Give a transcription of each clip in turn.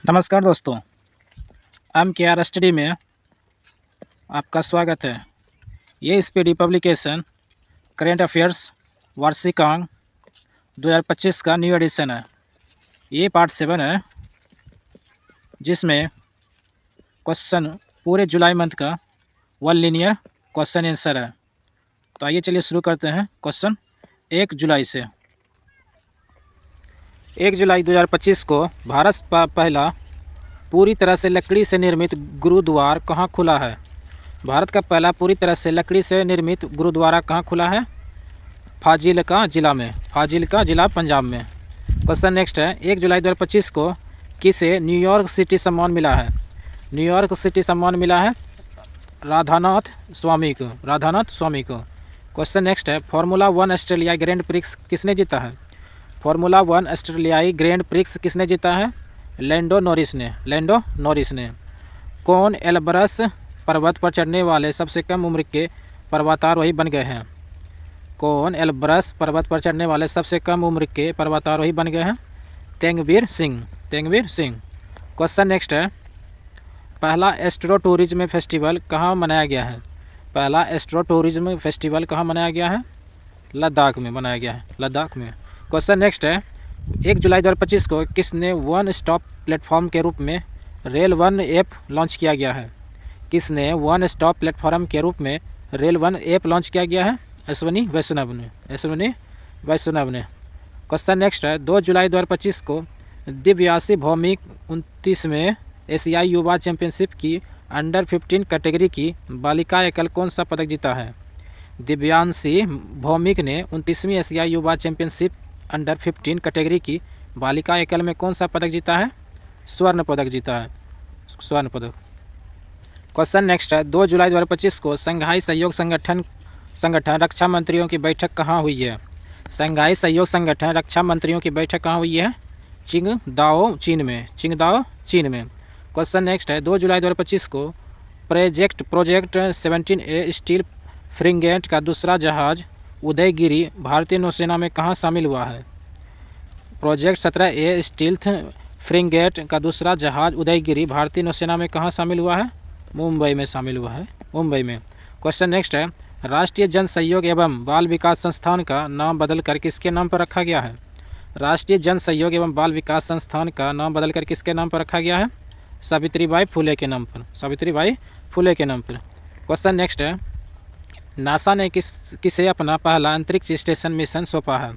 नमस्कार दोस्तों, एम के आर स्टडी में आपका स्वागत है। ये स्पीडी पब्लिकेशन करेंट अफेयर्स वार्षिक अंक 2025 का न्यू एडिशन है। ये पार्ट 7 है, जिसमें क्वेश्चन पूरे जुलाई मंथ का 1 लीनियर क्वेश्चन आंसर है। तो आइए चलिए शुरू करते हैं। क्वेश्चन 1 जुलाई से। 1 जुलाई 2025 को भारत का पहला पूरी तरह से लकड़ी से निर्मित गुरुद्वार कहाँ खुला है? भारत का पहला पूरी तरह से लकड़ी से निर्मित गुरुद्वारा कहाँ खुला है? फाजिल्का जिला में, फाजिल्का जिला पंजाब में। क्वेश्चन नेक्स्ट है, 1 जुलाई 2025 को किसे न्यूयॉर्क सिटी सम्मान मिला है? न्यूयॉर्क सिटी सम्मान मिला है राधानाथ स्वामी को, राधानाथ स्वामी को। क्वेश्चन नेक्स्ट है, फार्मूला 1 ऑस्ट्रेलिया ग्रैंड प्रिक्स किसने जीता है? फार्मूला 1 ऑस्ट्रेलियाई ग्रैंड प्रिक्स किसने जीता है? लैंडो नॉरिस ने, लैंडो नॉरिस ने। कौन एल्ब्रस पर्वत पर चढ़ने वाले सबसे कम उम्र के पर्वतारोही बन गए हैं? कौन एल्ब्रस पर्वत पर चढ़ने वाले सबसे कम उम्र के पर्वतारोही बन गए हैं? तेंगवीर सिंह, तेंगवीर सिंह। क्वेश्चन नेक्स्ट है, पहला एस्ट्रो टूरिज्म फेस्टिवल कहाँ मनाया गया है? पहला एस्ट्रो टूरिज्म फेस्टिवल कहाँ मनाया गया है? लद्दाख में मनाया गया है, लद्दाख में। क्वेश्चन नेक्स्ट है, 1 जुलाई 2025 को किसने वन स्टॉप प्लेटफॉर्म के रूप में रेल वन ऐप लॉन्च किया गया है? किसने वन स्टॉप प्लेटफॉर्म के रूप में रेल वन ऐप लॉन्च किया गया है? अश्विनी वैष्णव ने, अश्विनी वैष्णव ने। क्वेश्चन नेक्स्ट है, 2 जुलाई 2025 को दिव्यासी भौमिक 29वें एशियाई युवा चैंपियनशिप की अंडर 15 कैटेगरी की बालिका एकल कौन सा पदक जीता है? दिव्यांशी भौमिक ने 29वीं एशियाई युवा चैंपियनशिप अंडर 15 कैटेगरी की बालिका एकल में कौन सा पदक जीता है? स्वर्ण पदक जीता है, स्वर्ण पदक। क्वेश्चन नेक्स्ट है, 2 जुलाई 2025 को शंघाई सहयोग संगठन रक्षा मंत्रियों की बैठक कहाँ हुई है? शंघाई सहयोग संगठन रक्षा मंत्रियों की बैठक कहाँ हुई है? चिंगदाओ चीन में, चिंगदाओ चीन में। क्वेश्चन नेक्स्ट है, 2 जुलाई 2025 को प्रोजेक्ट 17A स्टील फ्रिगेट का दूसरा जहाज उदयगिरी भारतीय नौसेना में कहाँ शामिल हुआ है? प्रोजेक्ट 17A स्टील्थ फ्रिगेट का दूसरा जहाज उदयगिरी भारतीय नौसेना में कहाँ शामिल हुआ है? मुंबई में शामिल हुआ है, मुंबई में। क्वेश्चन नेक्स्ट है, राष्ट्रीय जन सहयोग एवं बाल विकास संस्थान का नाम बदलकर किसके नाम पर रखा गया है? राष्ट्रीय जन सहयोग एवं बाल विकास संस्थान का नाम बदलकर किसके नाम पर रखा गया है? सावित्रीबाई फुले के नाम पर, सावित्रीबाई फुले के नाम पर। क्वेश्चन नेक्स्ट है, नासा ने किसे अपना पहला अंतरिक्ष स्टेशन मिशन सौंपा है?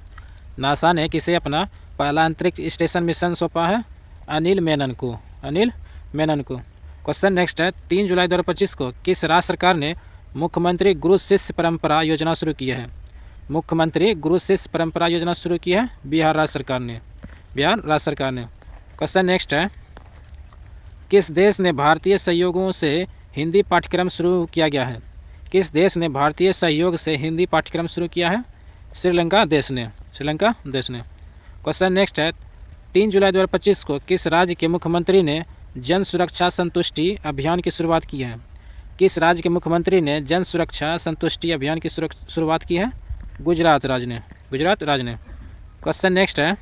नासा ने किसे अपना पहला अंतरिक्ष स्टेशन मिशन सौंपा है? अनिल मेनन को, अनिल मेनन को। क्वेश्चन नेक्स्ट है, 3 जुलाई 2025 को किस राज्य सरकार ने मुख्यमंत्री गुरु शिष्य परंपरा योजना शुरू की है? मुख्यमंत्री गुरु शिष्य परंपरा योजना शुरू की है बिहार राज्य सरकार ने, बिहार राज्य सरकार ने। क्वेश्चन नेक्स्ट है, किस देश ने भारतीय सहयोगों से हिंदी पाठ्यक्रम शुरू किया गया है? किस देश ने भारतीय सहयोग से हिंदी पाठ्यक्रम शुरू किया है? श्रीलंका देश ने, श्रीलंका देश ने। क्वेश्चन नेक्स्ट है, 3 जुलाई 2025 को किस राज्य के मुख्यमंत्री ने जन सुरक्षा संतुष्टि अभियान की शुरुआत की है? किस राज्य के मुख्यमंत्री ने जन सुरक्षा संतुष्टि अभियान की शुरुआत की है? गुजरात राज्य ने, गुजरात राज्य ने। क्वेश्चन नेक्स्ट है,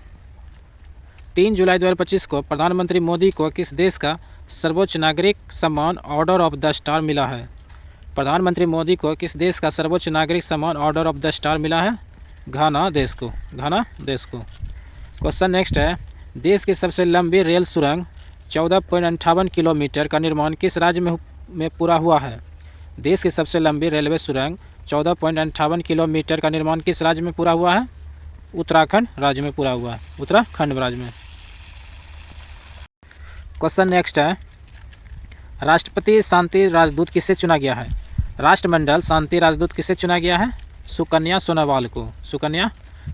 3 जुलाई 2025 को प्रधानमंत्री मोदी को किस देश का सर्वोच्च नागरिक सम्मान ऑर्डर ऑफ द स्टार मिला है? प्रधानमंत्री मोदी को किस देश का सर्वोच्च नागरिक सम्मान ऑर्डर ऑफ द स्टार मिला है? घाना देश को, घाना देश को। क्वेश्चन नेक्स्ट है, देश की सबसे लंबी रेल सुरंग 14.58 किलोमीटर का निर्माण किस राज्य में पूरा हुआ है? देश की सबसे लंबी रेलवे सुरंग 14.58 किलोमीटर का निर्माण किस राज्य में पूरा हुआ है? उत्तराखंड राज्य में पूरा हुआ है, उत्तराखंड राज्य में। क्वेश्चन नेक्स्ट है, राष्ट्रपति शांति राजदूत किसे चुना गया है? राष्ट्रमंडल शांति राजदूत किसे चुना गया है? सुकन्या सोनोवाल को, सुकन्या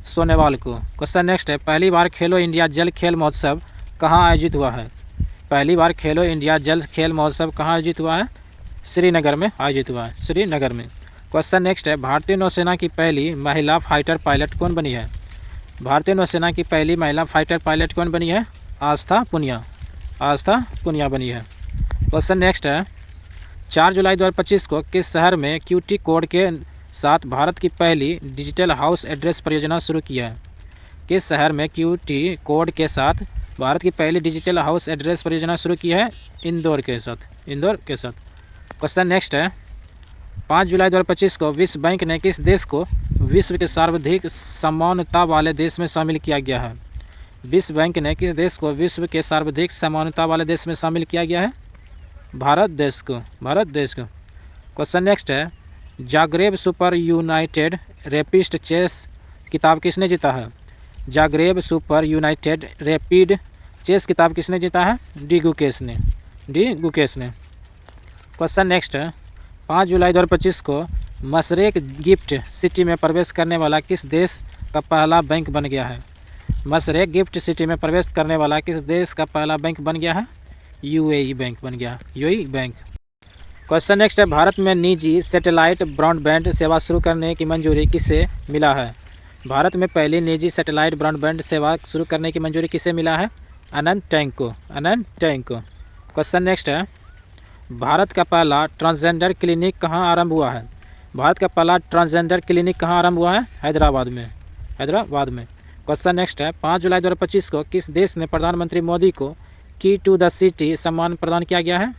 सोनोवाल को। क्वेश्चन नेक्स्ट है, पहली बार खेलो इंडिया जल खेल महोत्सव कहाँ आयोजित हुआ है? पहली बार खेलो इंडिया जल खेल महोत्सव कहाँ आयोजित हुआ है? श्रीनगर में आयोजित हुआ है, श्रीनगर में। क्वेश्चन नेक्स्ट है, भारतीय नौसेना की पहली महिला फाइटर पायलट कौन बनी है? भारतीय नौसेना की पहली महिला फाइटर पायलट कौन बनी है? आस्था पुनिया, आस्था पुनिया बनी है। क्वेश्चन नेक्स्ट है, 4 जुलाई 2025 को किस शहर में QT कोड के साथ भारत की पहली डिजिटल हाउस एड्रेस परियोजना शुरू की है? किस शहर में QT कोड के साथ भारत की पहली डिजिटल हाउस एड्रेस परियोजना शुरू की है इंदौर के साथ। क्वेश्चन नेक्स्ट है, 5 जुलाई 2025 को विश्व बैंक ने किस देश को विश्व के सर्वाधिक समानता वाले देश में शामिल किया गया है? विश्व बैंक ने किस देश को विश्व के सर्वाधिक समानता वाले देश में शामिल किया गया है? भारत देश को। क्वेश्चन नेक्स्ट है, Zagreb Super United Rapid Chess किताब किसने जीता है? Zagreb Super United Rapid Chess किताब किसने जीता है? डी गुकेश ने। क्वेश्चन नेक्स्ट है, 5 जुलाई 2025 को मशरेक गिफ्ट सिटी में प्रवेश करने वाला किस देश का पहला बैंक बन गया है? मशरेक गिफ्ट सिटी में प्रवेश करने वाला किस देश का पहला बैंक बन गया है? यूएई बैंक बन गया, यूएई बैंक। क्वेश्चन नेक्स्ट है, भारत में निजी सैटेलाइट ब्रॉडबैंड सेवा शुरू करने की मंजूरी किसे मिला है? भारत में पहली निजी सैटेलाइट ब्रॉडबैंड सेवा शुरू करने की मंजूरी किसे मिला है? अनंत टैंक को। क्वेश्चन नेक्स्ट है, भारत का पहला ट्रांसजेंडर क्लिनिक कहाँ आरंभ हुआ है? भारत का पहला ट्रांसजेंडर क्लिनिक कहाँ आरंभ हुआ है? हैदराबाद में। क्वेश्चन नेक्स्ट है, 5 जुलाई 2025 को किस देश ने प्रधानमंत्री मोदी को की टू द सिटी सम्मान प्रदान किया गया है?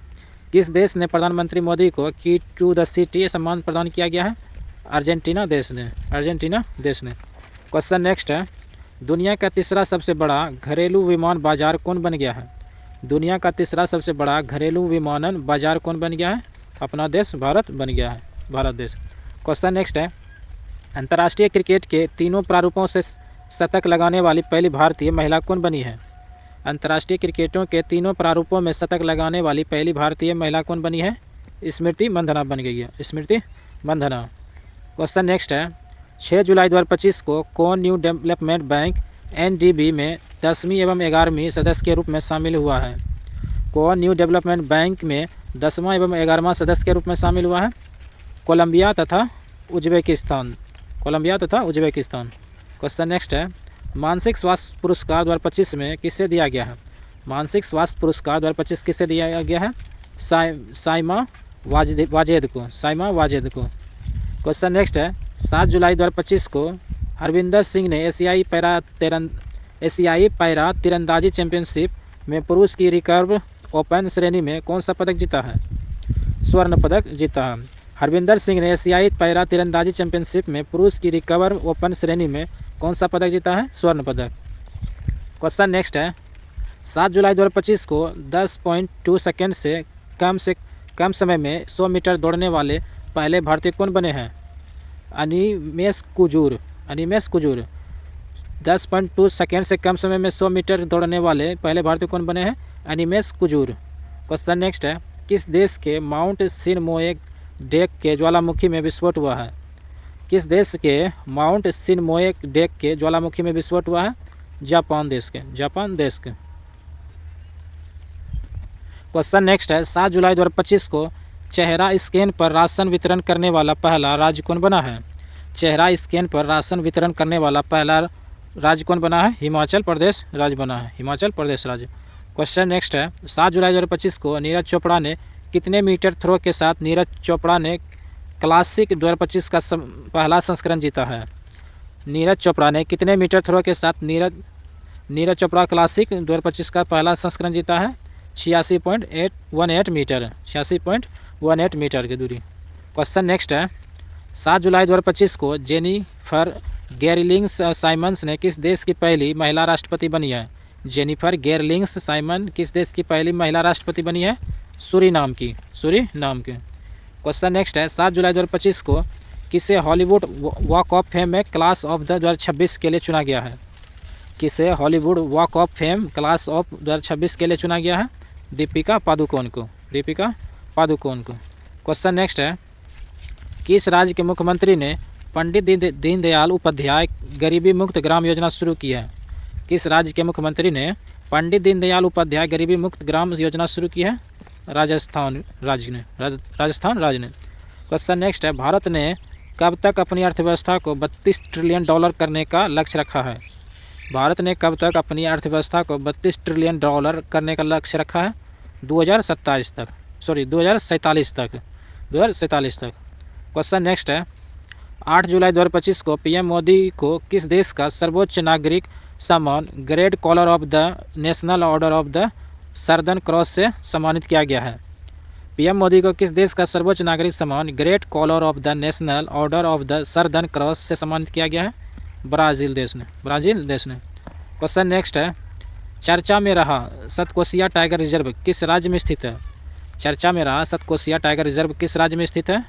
किस देश ने प्रधानमंत्री मोदी को की टू द सिटी सम्मान प्रदान किया गया है? अर्जेंटीना देश ने। क्वेश्चन नेक्स्ट है, दुनिया का तीसरा सबसे बड़ा घरेलू विमान बाजार कौन बन गया है? दुनिया का तीसरा सबसे बड़ा घरेलू विमानन बाजार कौन बन गया है? अपना देश भारत बन गया है, भारत देश। क्वेश्चन नेक्स्ट है, अंतर्राष्ट्रीय क्रिकेट के तीनों प्रारूपों से शतक लगाने वाली पहली भारतीय महिला कौन बनी है? अंतर्राष्ट्रीय क्रिकेटों के तीनों प्रारूपों में शतक लगाने वाली पहली भारतीय महिला कौन बनी है? स्मृति मंधाना बन गई है, स्मृति मंधाना। क्वेश्चन नेक्स्ट है, 6 जुलाई 2025 को कौन न्यू डेवलपमेंट बैंक एनडीबी में 10वीं एवं 11वीं सदस्य के रूप में शामिल हुआ है? कौन न्यू डेवलपमेंट बैंक में 10वां एवं 11वां सदस्य के रूप में शामिल हुआ है? कोलंबिया तथा उज्बेकिस्तान। क्वेश्चन नेक्स्ट है, मानसिक स्वास्थ्य पुरस्कार 2025 में किसे दिया गया है? मानसिक स्वास्थ्य पुरस्कार 2025 किसे दिया गया है? साइमा वाजेद को। क्वेश्चन नेक्स्ट है, 7 जुलाई 2025 को हरविंदर सिंह ने एशियाई पैरा तीरंदाजी चैंपियनशिप में पुरुष की रिकर्व ओपन श्रेणी में कौन सा पदक जीता है? स्वर्ण पदक जीता है। हरविंदर सिंह ने एशियाई पैरा तीरंदाजी चैंपियनशिप में पुरुष की रिकर्व ओपन श्रेणी में कौन सा पदक जीता है? स्वर्ण पदक। क्वेश्चन नेक्स्ट है, 7 जुलाई 2025 को 10.2 सेकेंड से कम समय में 100 मीटर दौड़ने वाले पहले भारतीय कौन बने हैं? अनिमेश कुजूर। 10.2 सेकेंड से कम समय में 100 मीटर दौड़ने वाले पहले भारतीय कौन बने हैं? अनिमेश कुजूर। क्वेश्चन नेक्स्ट है, किस देश के माउंट सिनमोए डेक के ज्वालामुखी में विस्फोट हुआ है? किस देश के माउंट सिनमोए डेक के ज्वालामुखी में विस्फोट हुआ है? जापान देश के। क्वेश्चन नेक्स्ट है, 7 जुलाई 2025 को चेहरा स्कैन पर राशन वितरण करने वाला पहला राज्य कौन बना है? चेहरा स्कैन पर राशन वितरण करने वाला पहला राज्य कौन बना है? हिमाचल प्रदेश राज्य बना है, हिमाचल प्रदेश राज्य। क्वेश्चन नेक्स्ट है, 7 जुलाई 2025 को नीरज चोपड़ा ने कितने मीटर थ्रो के साथ नीरज चोपड़ा ने क्लासिक 2025 का पहला संस्करण जीता है? नीरज चोपड़ा ने कितने मीटर थ्रो के साथ नीरज चोपड़ा क्लासिक 2025 का पहला संस्करण जीता है? 86.18 मीटर, 86.18 मीटर की दूरी। क्वेश्चन नेक्स्ट है, 7 जुलाई 2025 को जेनिफर गेरलिंग्स साइमन्स ने किस देश की पहली महिला राष्ट्रपति बनी है? जेनिफर गेरलिंग्स साइमन किस देश की पहली महिला राष्ट्रपति बनी है? सूरीनाम की। क्वेश्चन नेक्स्ट है, 7 जुलाई 2025 को किसे हॉलीवुड वॉक ऑफ फेम में क्लास ऑफ 2026 के लिए चुना गया है? किसे Hollywood walk of fame class of 2026 के लिए चुना गया है? दीपिका पादुकोण को। क्वेश्चन नेक्स्ट है, किस राज्य के मुख्यमंत्री ने पंडित दीनदयाल उपाध्याय गरीबी मुक्त ग्राम योजना शुरू की है? किस राज्य के मुख्यमंत्री ने पंडित दीनदयाल उपाध्याय गरीबी मुक्त ग्राम योजना शुरू की है? राजस्थान राज्य ने। क्वेश्चन नेक्स्ट है, भारत ने कब तक अपनी अर्थव्यवस्था को $32 ट्रिलियन करने का लक्ष्य रखा है? भारत ने कब तक अपनी अर्थव्यवस्था को $32 ट्रिलियन करने का लक्ष्य रखा है? 2047 तक। क्वेश्चन नेक्स्ट है, 8 जुलाई 2025 को पीएम मोदी को किस देश का सर्वोच्च नागरिक सम्मान Great Collar of the National Order of the Southern Cross से सम्मानित किया गया है? पीएम मोदी को किस देश का सर्वोच्च नागरिक सम्मान Great Collar of the National Order of the Southern Cross से सम्मानित किया गया है? ब्राज़ील देश ने। क्वेश्चन नेक्स्ट है, चर्चा में रहा सतकोसिया टाइगर रिजर्व किस राज्य में स्थित है? चर्चा में रहा सतकोसिया टाइगर रिजर्व किस राज्य में स्थित है?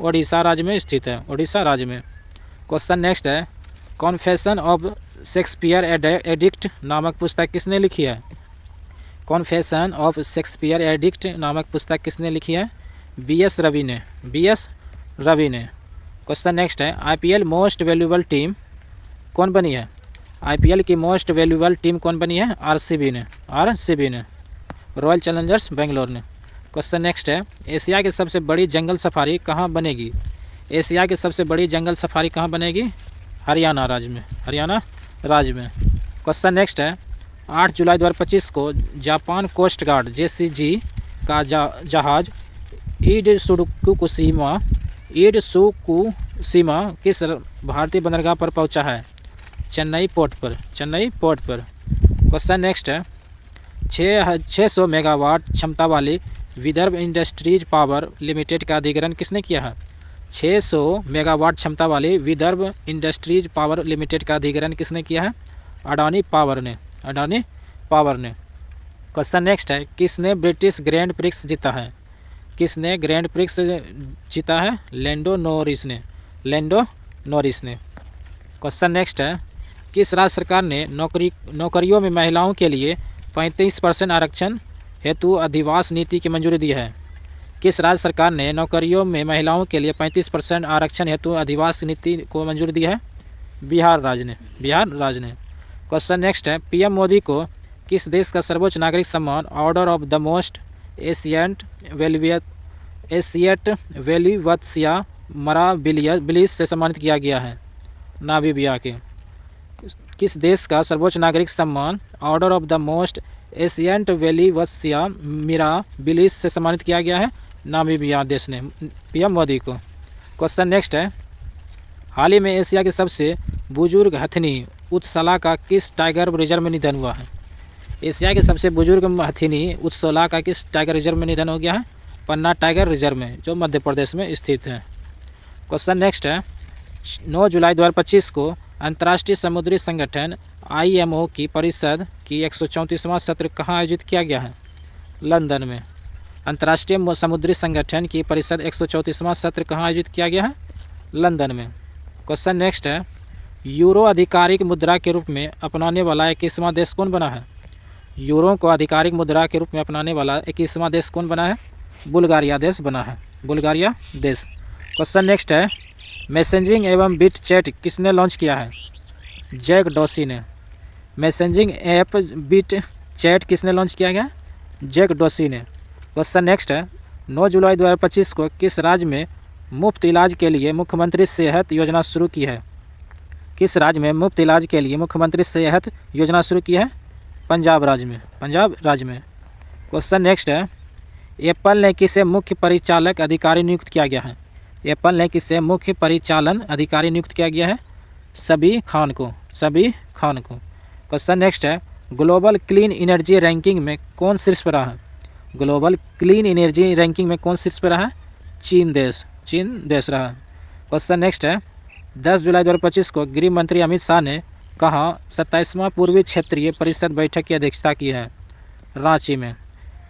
ओडिशा राज्य में स्थित है, ओडिशा राज्य में। क्वेश्चन नेक्स्ट है, कॉन्फेशन ऑफ शेक्सपियर एडिक्ट नामक पुस्तक किसने लिखी है? कॉन्फेशन ऑफ शेक्सपियर एडिक्ट नामक पुस्तक किसने लिखी है? बीएस रवि ने। क्वेश्चन नेक्स्ट है, आईपीएल मोस्ट वैल्यूएबल टीम कौन बनी है? आईपीएल की मोस्ट वैल्यूएबल टीम कौन बनी है? आरसीबी ने, रॉयल चैलेंजर्स बेंगलोर ने। क्वेश्चन नेक्स्ट है, एशिया की सबसे बड़ी जंगल सफारी कहाँ बनेगी? एशिया की सबसे बड़ी जंगल सफारी कहाँ बनेगी? हरियाणा राज्य में। क्वेश्चन नेक्स्ट है, 8 जुलाई 2025 को जापान कोस्ट गार्ड JCG का जहाज इडसुकुशिमा किस भारतीय बंदरगाह पर पहुंचा है? चेन्नई पोर्ट पर। क्वेश्चन नेक्स्ट है, 600 मेगावाट क्षमता वाली विदर्भ इंडस्ट्रीज पावर लिमिटेड का अधिग्रहण किसने किया है? 600 मेगावाट क्षमता वाली विदर्भ इंडस्ट्रीज पावर लिमिटेड का अधिग्रहण किसने किया है? अडानी पावर ने। क्वेश्चन नेक्स्ट है, किसने ब्रिटिश ग्रैंड प्रिक्स जीता है? लैंडो नॉरिस ने। क्वेश्चन नेक्स्ट है, किस राज्य सरकार ने नौकरियों में महिलाओं के लिए 35% आरक्षण हेतु अधिवास नीति की मंजूरी दी है? किस राज्य सरकार ने नौकरियों में महिलाओं के लिए 35% आरक्षण हेतु अधिवास नीति को मंजूरी दी है? बिहार राज्य ने। क्वेश्चन नेक्स्ट है, पीएम मोदी को किस देश का सर्वोच्च नागरिक सम्मान ऑर्डर ऑफ द मोस्ट एशियट वेलिवत्सिया मराबिलिस से सम्मानित किया गया है? नामीबिया के। किस देश का सर्वोच्च नागरिक सम्मान order of the most ancient Welwitschia Mirabilis से सम्मानित किया गया है? नामीबिया देश ने पीएम मोदी को। क्वेश्चन नेक्स्ट है, हाल ही में एशिया के सबसे बुजुर्ग हथिनी उत्सला का किस टाइगर रिजर्व में निधन हुआ है? एशिया के सबसे बुजुर्ग हथिनी उत्सला का किस टाइगर रिजर्व में निधन हो गया है? पन्ना टाइगर रिजर्व में, जो मध्य प्रदेश में स्थित है। क्वेश्चन नेक्स्ट है, 9 जुलाई 2025 को अंतर्राष्ट्रीय समुद्री संगठन IMO की परिषद की 134वां सत्र कहाँ आयोजित किया गया है? लंदन में। अंतर्राष्ट्रीय समुद्री संगठन की परिषद 134वां सत्र कहाँ आयोजित किया गया है? लंदन में। क्वेश्चन नेक्स्ट है, यूरो आधिकारिक मुद्रा के रूप में अपनाने वाला 21वां देश कौन बना है? यूरो को आधिकारिक मुद्रा के रूप में अपनाने वाला 21वां देश कौन बना है? बुल्गारिया देश बना है, क्वेश्चन नेक्स्ट है, मैसेजिंग एवं बिट चैट किसने लॉन्च किया है? जैक डॉसी ने। मैसेजिंग ऐप बिट चैट किसने लॉन्च किया गया? जैक डॉसी ने। क्वेश्चन नेक्स्ट है, 9 जुलाई 2025 को किस राज्य में मुफ्त इलाज के लिए मुख्यमंत्री सेहत योजना शुरू की है? किस राज्य में मुफ्त इलाज के लिए मुख्यमंत्री सेहत योजना शुरू की है? पंजाब राज्य में। क्वेश्चन नेक्स्ट है, एप्पल ने किसे मुख्य परिचालक अधिकारी नियुक्त किया गया है? एप्पल ने किसे मुख्य परिचालन अधिकारी नियुक्त किया गया है? सभी खान को। क्वेश्चन नेक्स्ट है, ग्लोबल क्लीन एनर्जी रैंकिंग में कौन शीर्ष पर रहा है? ग्लोबल क्लीन एनर्जी रैंकिंग में कौन शीर्ष पर रहा है? चीन देश रहा। क्वेश्चन नेक्स्ट है, 10 जुलाई 2025 को गृह मंत्री अमित शाह ने कहाँ 27वां पूर्वी क्षेत्रीय परिषद बैठक की अध्यक्षता की है? रांची में।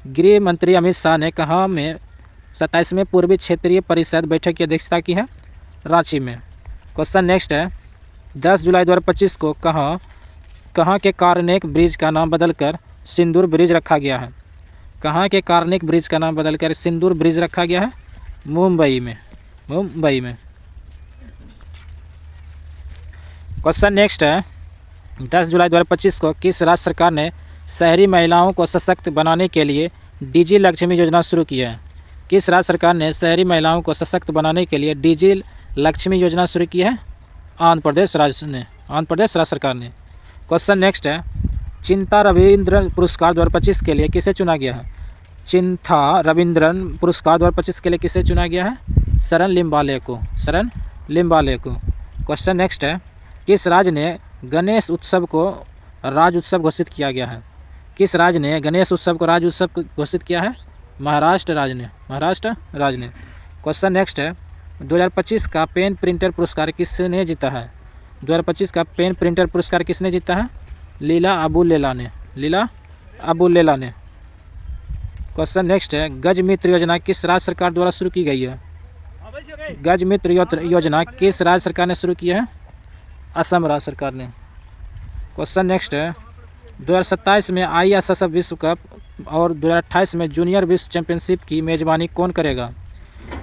गृह मंत्री अमित शाह ने कहाँ में 27वें पूर्वी क्षेत्रीय परिषद बैठक की अध्यक्षता की है? रांची में। क्वेश्चन नेक्स्ट है, 10 जुलाई 2025 को कहाँ के कार्नेक ब्रिज का नाम बदलकर सिंदूर ब्रिज रखा गया है? कहाँ के कार्नेक ब्रिज का नाम बदलकर सिंदूर ब्रिज रखा गया है? मुंबई में। क्वेश्चन नेक्स्ट है, 10 जुलाई 2025 को किस राज्य सरकार ने शहरी महिलाओं को सशक्त बनाने के लिए DG लक्ष्मी योजना शुरू की है? किस राज्य सरकार ने शहरी महिलाओं को सशक्त बनाने के लिए DG लक्ष्मी योजना शुरू की है? आंध्र प्रदेश राज्य सरकार ने। क्वेश्चन नेक्स्ट है, चिंता रविंद्रन पुरस्कार 2025 के लिए किसे चुना गया है? चिंता रविंद्रन पुरस्कार 2025 के लिए किसे चुना गया है? शरण लिम्बाले को। क्वेश्चन नेक्स्ट है, किस राज्य ने गणेश उत्सव को राज्य उत्सव घोषित किया गया है? किस राज्य ने गणेश उत्सव को राज्य उत्सव घोषित किया है? महाराष्ट्र राज्य ने। महाराष्ट्र राज्य ने। क्वेश्चन नेक्स्ट है, 2025 का पेन प्रिंटर पुरस्कार किसने जीता है? 2025 का पेन प्रिंटर पुरस्कार किसने जीता है? लीला अबुलेला ने। लीला अबुलेला ने। क्वेश्चन नेक्स्ट है, गज मित्र योजना किस राज्य सरकार द्वारा शुरू की गई है? गज मित्र योजना किस राज्य सरकार ने शुरू की है? असम राज्य सरकार ने। क्वेश्चन नेक्स्ट है, 2027 में ISSF विश्व कप और 2028 में जूनियर विश्व चैंपियनशिप की मेजबानी कौन करेगा?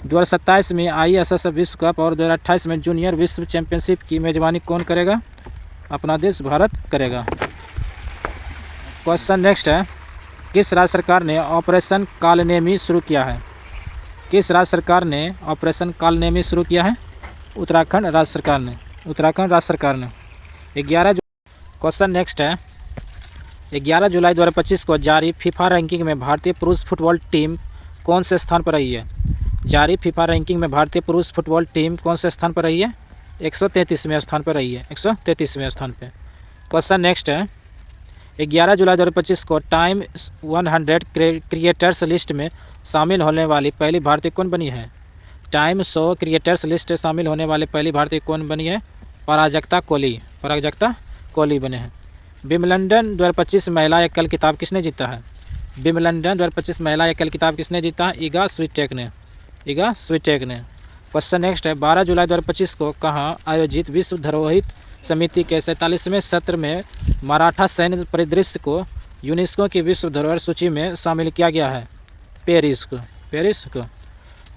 2027 में ISSF विश्व कप और 2028 में जूनियर विश्व चैंपियनशिप की मेजबानी कौन करेगा? अपना देश भारत करेगा। क्वेश्चन नेक्स्ट है, किस राज्य सरकार ने ऑपरेशन कालनेमी शुरू किया है? किस राज्य सरकार ने ऑपरेशन कालनेमी शुरू किया है? उत्तराखंड राज्य सरकार ने। उत्तराखंड राज्य सरकार ने। 11 क्वेश्चन नेक्स्ट है, 11 जुलाई 2025 को जारी फीफा रैंकिंग में भारतीय पुरुष फुटबॉल टीम कौन से स्थान पर रही है? जारी फीफा रैंकिंग में भारतीय पुरुष फुटबॉल टीम कौन से स्थान पर रही है? 133वें स्थान पर रही है। 133वें स्थान पर। क्वेश्चन नेक्स्ट है, 11 जुलाई 2025 को टाइम 100 क्रिएटर्स लिस्ट में शामिल होने वाली पहली भारतीय कौन बनी है? टाइम 100 क्रिएटर्स लिस्ट में शामिल होने वाली पहली भारतीय कौन बनी है? पराजक्ता कोहली। पराजक्ता कोहली बने हैं। विंबलडन 2025 महिला एकल खिताब किसने जीता है? विंबलडन 2025 महिला एकल खिताब किसने जीता है? इगा स्विटेक ने। इगा स्विटेक ने। क्वेश्चन नेक्स्ट है, 12 जुलाई 2025 को कहाँ आयोजित विश्व धरोहर समिति के 47वें सत्र में मराठा सैन्य परिदृश्य को यूनेस्को की विश्व धरोहर सूची में शामिल किया गया है? पेरिस को। पेरिस को।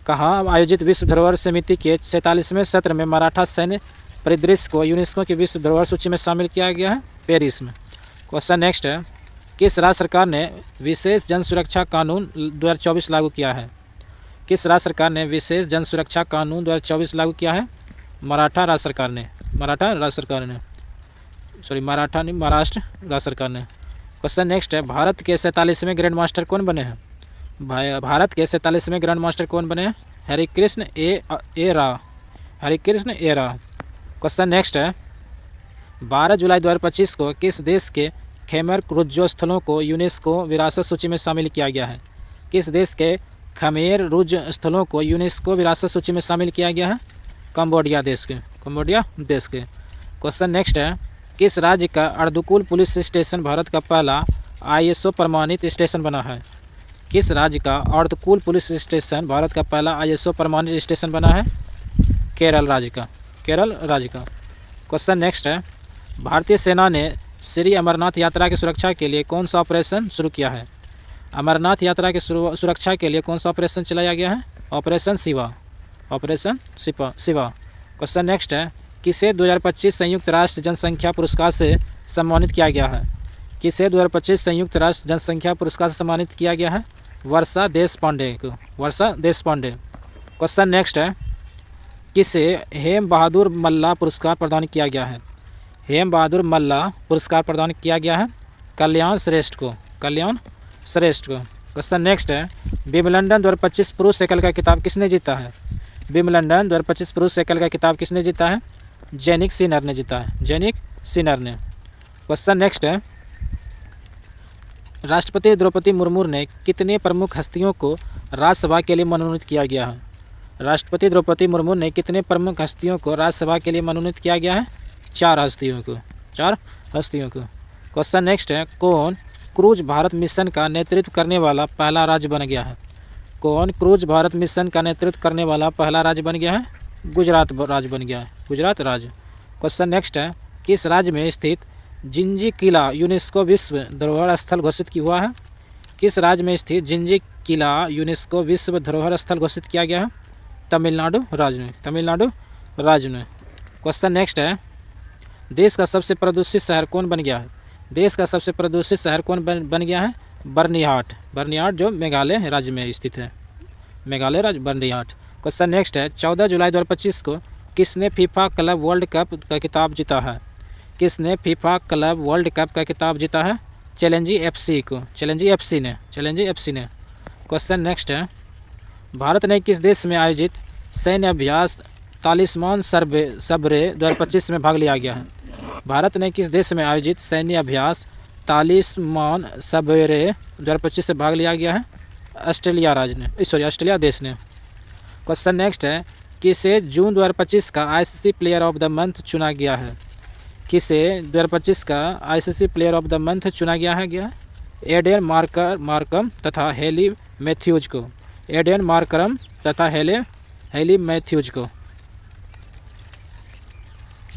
कहाँ आयोजित विश्व धरोहर समिति के 47वें सत्र में मराठा सैन्य परिदृश्य को यूनेस्को की विश्व धरोहर सूची में शामिल किया गया है? पेरिस में। क्वेश्चन नेक्स्ट है, किस राज्य सरकार ने विशेष जन सुरक्षा कानून 2024 लागू किया है? किस राज्य सरकार ने विशेष जन सुरक्षा कानून 2024 लागू किया है? मराठा राज्य सरकार ने। मराठा राज्य सरकार ने। सॉरी, मराठा नहीं, महाराष्ट्र राज्य सरकार ने। क्वेश्चन नेक्स्ट है, भारत के 47वें ग्रैंड मास्टर कौन बने हैं? भारत के 47वें ग्रैंड मास्टर कौन बने हैं? हरिकृष्ण ए रा। हरिकृष्ण ए रा। क्वेश्चन नेक्स्ट है, 12 जुलाई 2025 को किस देश के खेमर रुज्जो स्थलों को यूनेस्को विरासत सूची में शामिल किया गया है? किस देश के खमेर रुज स्थलों को यूनेस्को विरासत सूची में शामिल किया गया है? कंबोडिया देश के। कंबोडिया देश के। क्वेश्चन नेक्स्ट है, किस राज्य का अर्दुकुल पुलिस स्टेशन भारत का पहला ISO प्रमाणित स्टेशन बना है? किस राज्य का अर्दुकुल पुलिस स्टेशन भारत का पहला ISO प्रमाणित स्टेशन बना है? केरल राज्य का। केरल राज्य का। क्वेश्चन नेक्स्ट है, भारतीय सेना ने श्री अमरनाथ यात्रा की सुरक्षा के लिए कौन सा ऑपरेशन शुरू किया है? अमरनाथ यात्रा की सुरक्षा के लिए कौन सा ऑपरेशन चलाया गया है? Operation Shiva. Operation Shiva. Question next है, किसे 2025 संयुक्त राष्ट्र जनसंख्या पुरस्कार से सम्मानित किया गया है? किसे 2025 संयुक्त राष्ट्र जनसंख्या पुरस्कार से सम्मानित किया गया है? वर्षा देशपांडे को। वर्षा देशपांडे। क्वेश्चन नेक्स्ट है, किसे हेम बहादुर मल्ला पुरस्कार प्रदान किया गया है? हेम बहादुर मल्ला पुरस्कार प्रदान किया गया है कल्याण श्रेष्ठ को। कल्याण श्रेष्ठ को। क्वेश्चन नेक्स्ट है, विंबलडन 2025 पुरुष एकल का खिताब किसने जीता है? विंबलडन 2025 पुरुष एकल का खिताब किसने जीता है? जैनिक सिनर ने जीता है। जैनिक सिनर ने। क्वेश्चन नेक्स्ट है, राष्ट्रपति द्रौपदी मुर्मू ने कितने प्रमुख हस्तियों को राज्यसभा के लिए मनोनीत किया गया है? राष्ट्रपति द्रौपदी मुर्मू ने कितने प्रमुख हस्तियों को राज्यसभा के लिए मनोनीत किया गया है? 4 हस्तियों को। 4 हस्तियों को। क्वेश्चन नेक्स्ट है, कौन क्रूज भारत मिशन का नेतृत्व करने वाला पहला राज्य बन गया है? कौन क्रूज भारत मिशन का नेतृत्व करने वाला पहला राज्य बन गया है? गुजरात राज्य बन गया है। गुजरात राज्य। क्वेश्चन नेक्स्ट है, किस राज्य में स्थित जिंजी किला यूनेस्को विश्व धरोहर स्थल घोषित हुआ है? किस राज्य में स्थित जिंजी किला यूनेस्को विश्व धरोहर स्थल घोषित किया गया है? तमिलनाडु राज्य में। तमिलनाडु राज्य में। क्वेश्चन नेक्स्ट है, देश का सबसे प्रदूषित शहर कौन बन गया है? देश का सबसे प्रदूषित शहर कौन बन गया है? बर्निहाट। बर्निहाट जो मेघालय राज्य में स्थित है। मेघालय राज्य बर्निहाट। क्वेश्चन नेक्स्ट है, 14 जुलाई 2025 को किसने फीफा क्लब वर्ल्ड कप का खिताब जीता है? किसने फीफा क्लब वर्ल्ड कप का खिताब जीता है? चैलेंजी FC को। चैलेंजी FC ने। चैलेंजी FC ने। क्वेश्चन नेक्स्ट है, भारत ने किस देश में आयोजित सैन्य अभ्यास तालिस्मान सबरे 2025 में भाग लिया गया है? भारत ने किस देश में आयोजित सैन्य अभ्यास तालिस्मान सवेरे 2025 से भाग लिया गया है? ऑस्ट्रेलिया देश ने। क्वेश्चन नेक्स्ट है, किसे जून 2025 का ICC player of the month चुना गया है? किसे 2025 का ICC player of the month चुना गया है? एडेन मार्करम तथा हेली मैथ्यूज को। एडेन मार्करम तथा हेली मैथ्यूज को।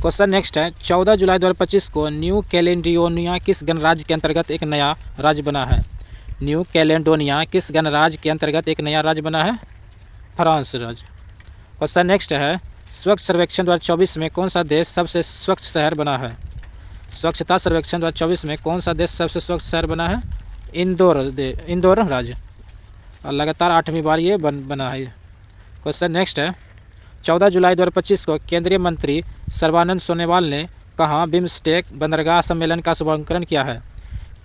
क्वेश्चन नेक्स्ट है, 14 जुलाई 2025 को न्यू कैलेडोनिया किस गणराज्य के अंतर्गत एक नया राज्य बना है? न्यू कैलेडोनिया किस गणराज्य के अंतर्गत एक नया राज्य बना है? फ्रांस राज्य। क्वेश्चन नेक्स्ट है, स्वच्छ सर्वेक्षण 2024 में कौन सा देश सबसे स्वच्छ शहर बना है? स्वच्छता सर्वेक्षण 2024 में कौन सा देश सबसे स्वच्छ शहर बना है? इंदौर राज्य। और लगातार 8वीं बार ये बना है। क्वेश्चन नेक्स्ट है, 14 जुलाई 2025 को केंद्रीय मंत्री सर्बानंद सोनोवाल ने कहाँ बिम्स्टेक बंदरगाह सम्मेलन का शुभारंभ किया है?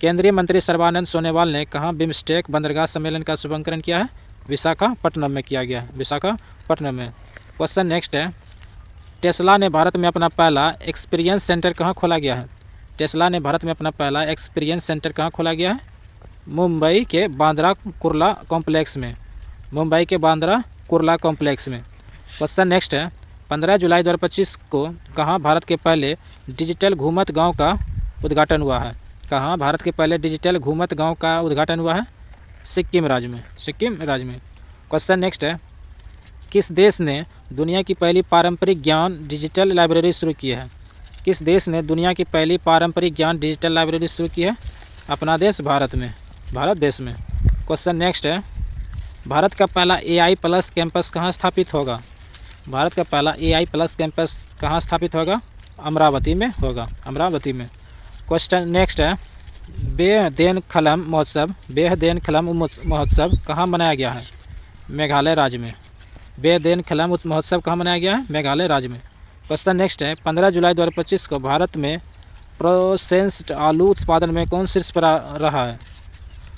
केंद्रीय मंत्री सर्बानंद सोनोवाल ने कहाँ बिम्स्टेक बंदरगाह सम्मेलन का शुभारंभ किया है? विशाखापट्टनम में किया गया है, विशाखापट्टनम में। क्वेश्चन नेक्स्ट है, टेस्ला ने भारत में अपना पहला एक्सपीरियंस सेंटर कहाँ खोला गया है? टेस्ला ने भारत में अपना पहला एक्सपीरियंस सेंटर कहाँ खोला गया है? मुंबई के बांद्रा कुर्ला कॉम्प्लेक्स में। मुंबई के बांद्रा कुर्ला कॉम्प्लेक्स में। क्वेश्चन नेक्स्ट है, 15 जुलाई 2025 को कहाँ भारत के पहले डिजिटल घूमत गांव का उद्घाटन हुआ है? कहाँ भारत के पहले डिजिटल घूमत गांव का उद्घाटन हुआ है? सिक्किम राज्य में। क्वेश्चन नेक्स्ट है, किस देश ने दुनिया की पहली पारंपरिक ज्ञान डिजिटल लाइब्रेरी शुरू की है? किस देश ने दुनिया की पहली पारंपरिक ज्ञान डिजिटल लाइब्रेरी शुरू की है? अपना देश भारत देश में। क्वेश्चन नेक्स्ट है, भारत का पहला AI+ कैंपस कहाँ स्थापित होगा? भारत का पहला AI+ कैंपस कहाँ स्थापित होगा? अमरावती में होगा, अमरावती में। क्वेश्चन नेक्स्ट है, बेहदेनखलम महोत्सव कहाँ मनाया गया है? मेघालय राज्य में। बेहदेनखलम महोत्सव कहाँ मनाया गया है? मेघालय राज्य में। क्वेश्चन नेक्स्ट है, 15 जुलाई 2025 को भारत में प्रोसेस्ड आलू उत्पादन में कौन शीर्ष पर रहा है?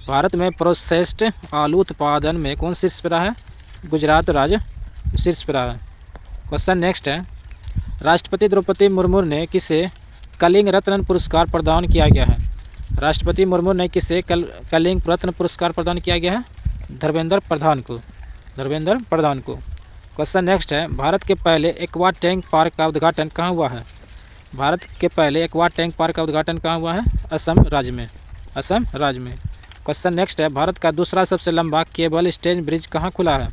भारत में प्रोसेस्ड आलू उत्पादन में कौन शीर्ष पर रहा है? गुजरात राज्य शीर्ष पर रहा है। क्वेश्चन नेक्स्ट है, राष्ट्रपति द्रौपदी मुर्मू ने किसे कलिंग रत्न पुरस्कार प्रदान किया गया है? राष्ट्रपति मुर्मू ने किसे कलिंग रत्न पुरस्कार प्रदान किया गया है? धर्मेंद्र प्रधान को। क्वेश्चन नेक्स्ट है, भारत के पहले एक्वा टैंक पार्क का उद्घाटन कहाँ हुआ है? भारत के पहले एक्वा टैंक पार्क का उद्घाटन कहाँ हुआ है? असम राज्य में। क्वेश्चन नेक्स्ट है, भारत का दूसरा सबसे लंबा केबल स्टैंड ब्रिज कहाँ खुला है?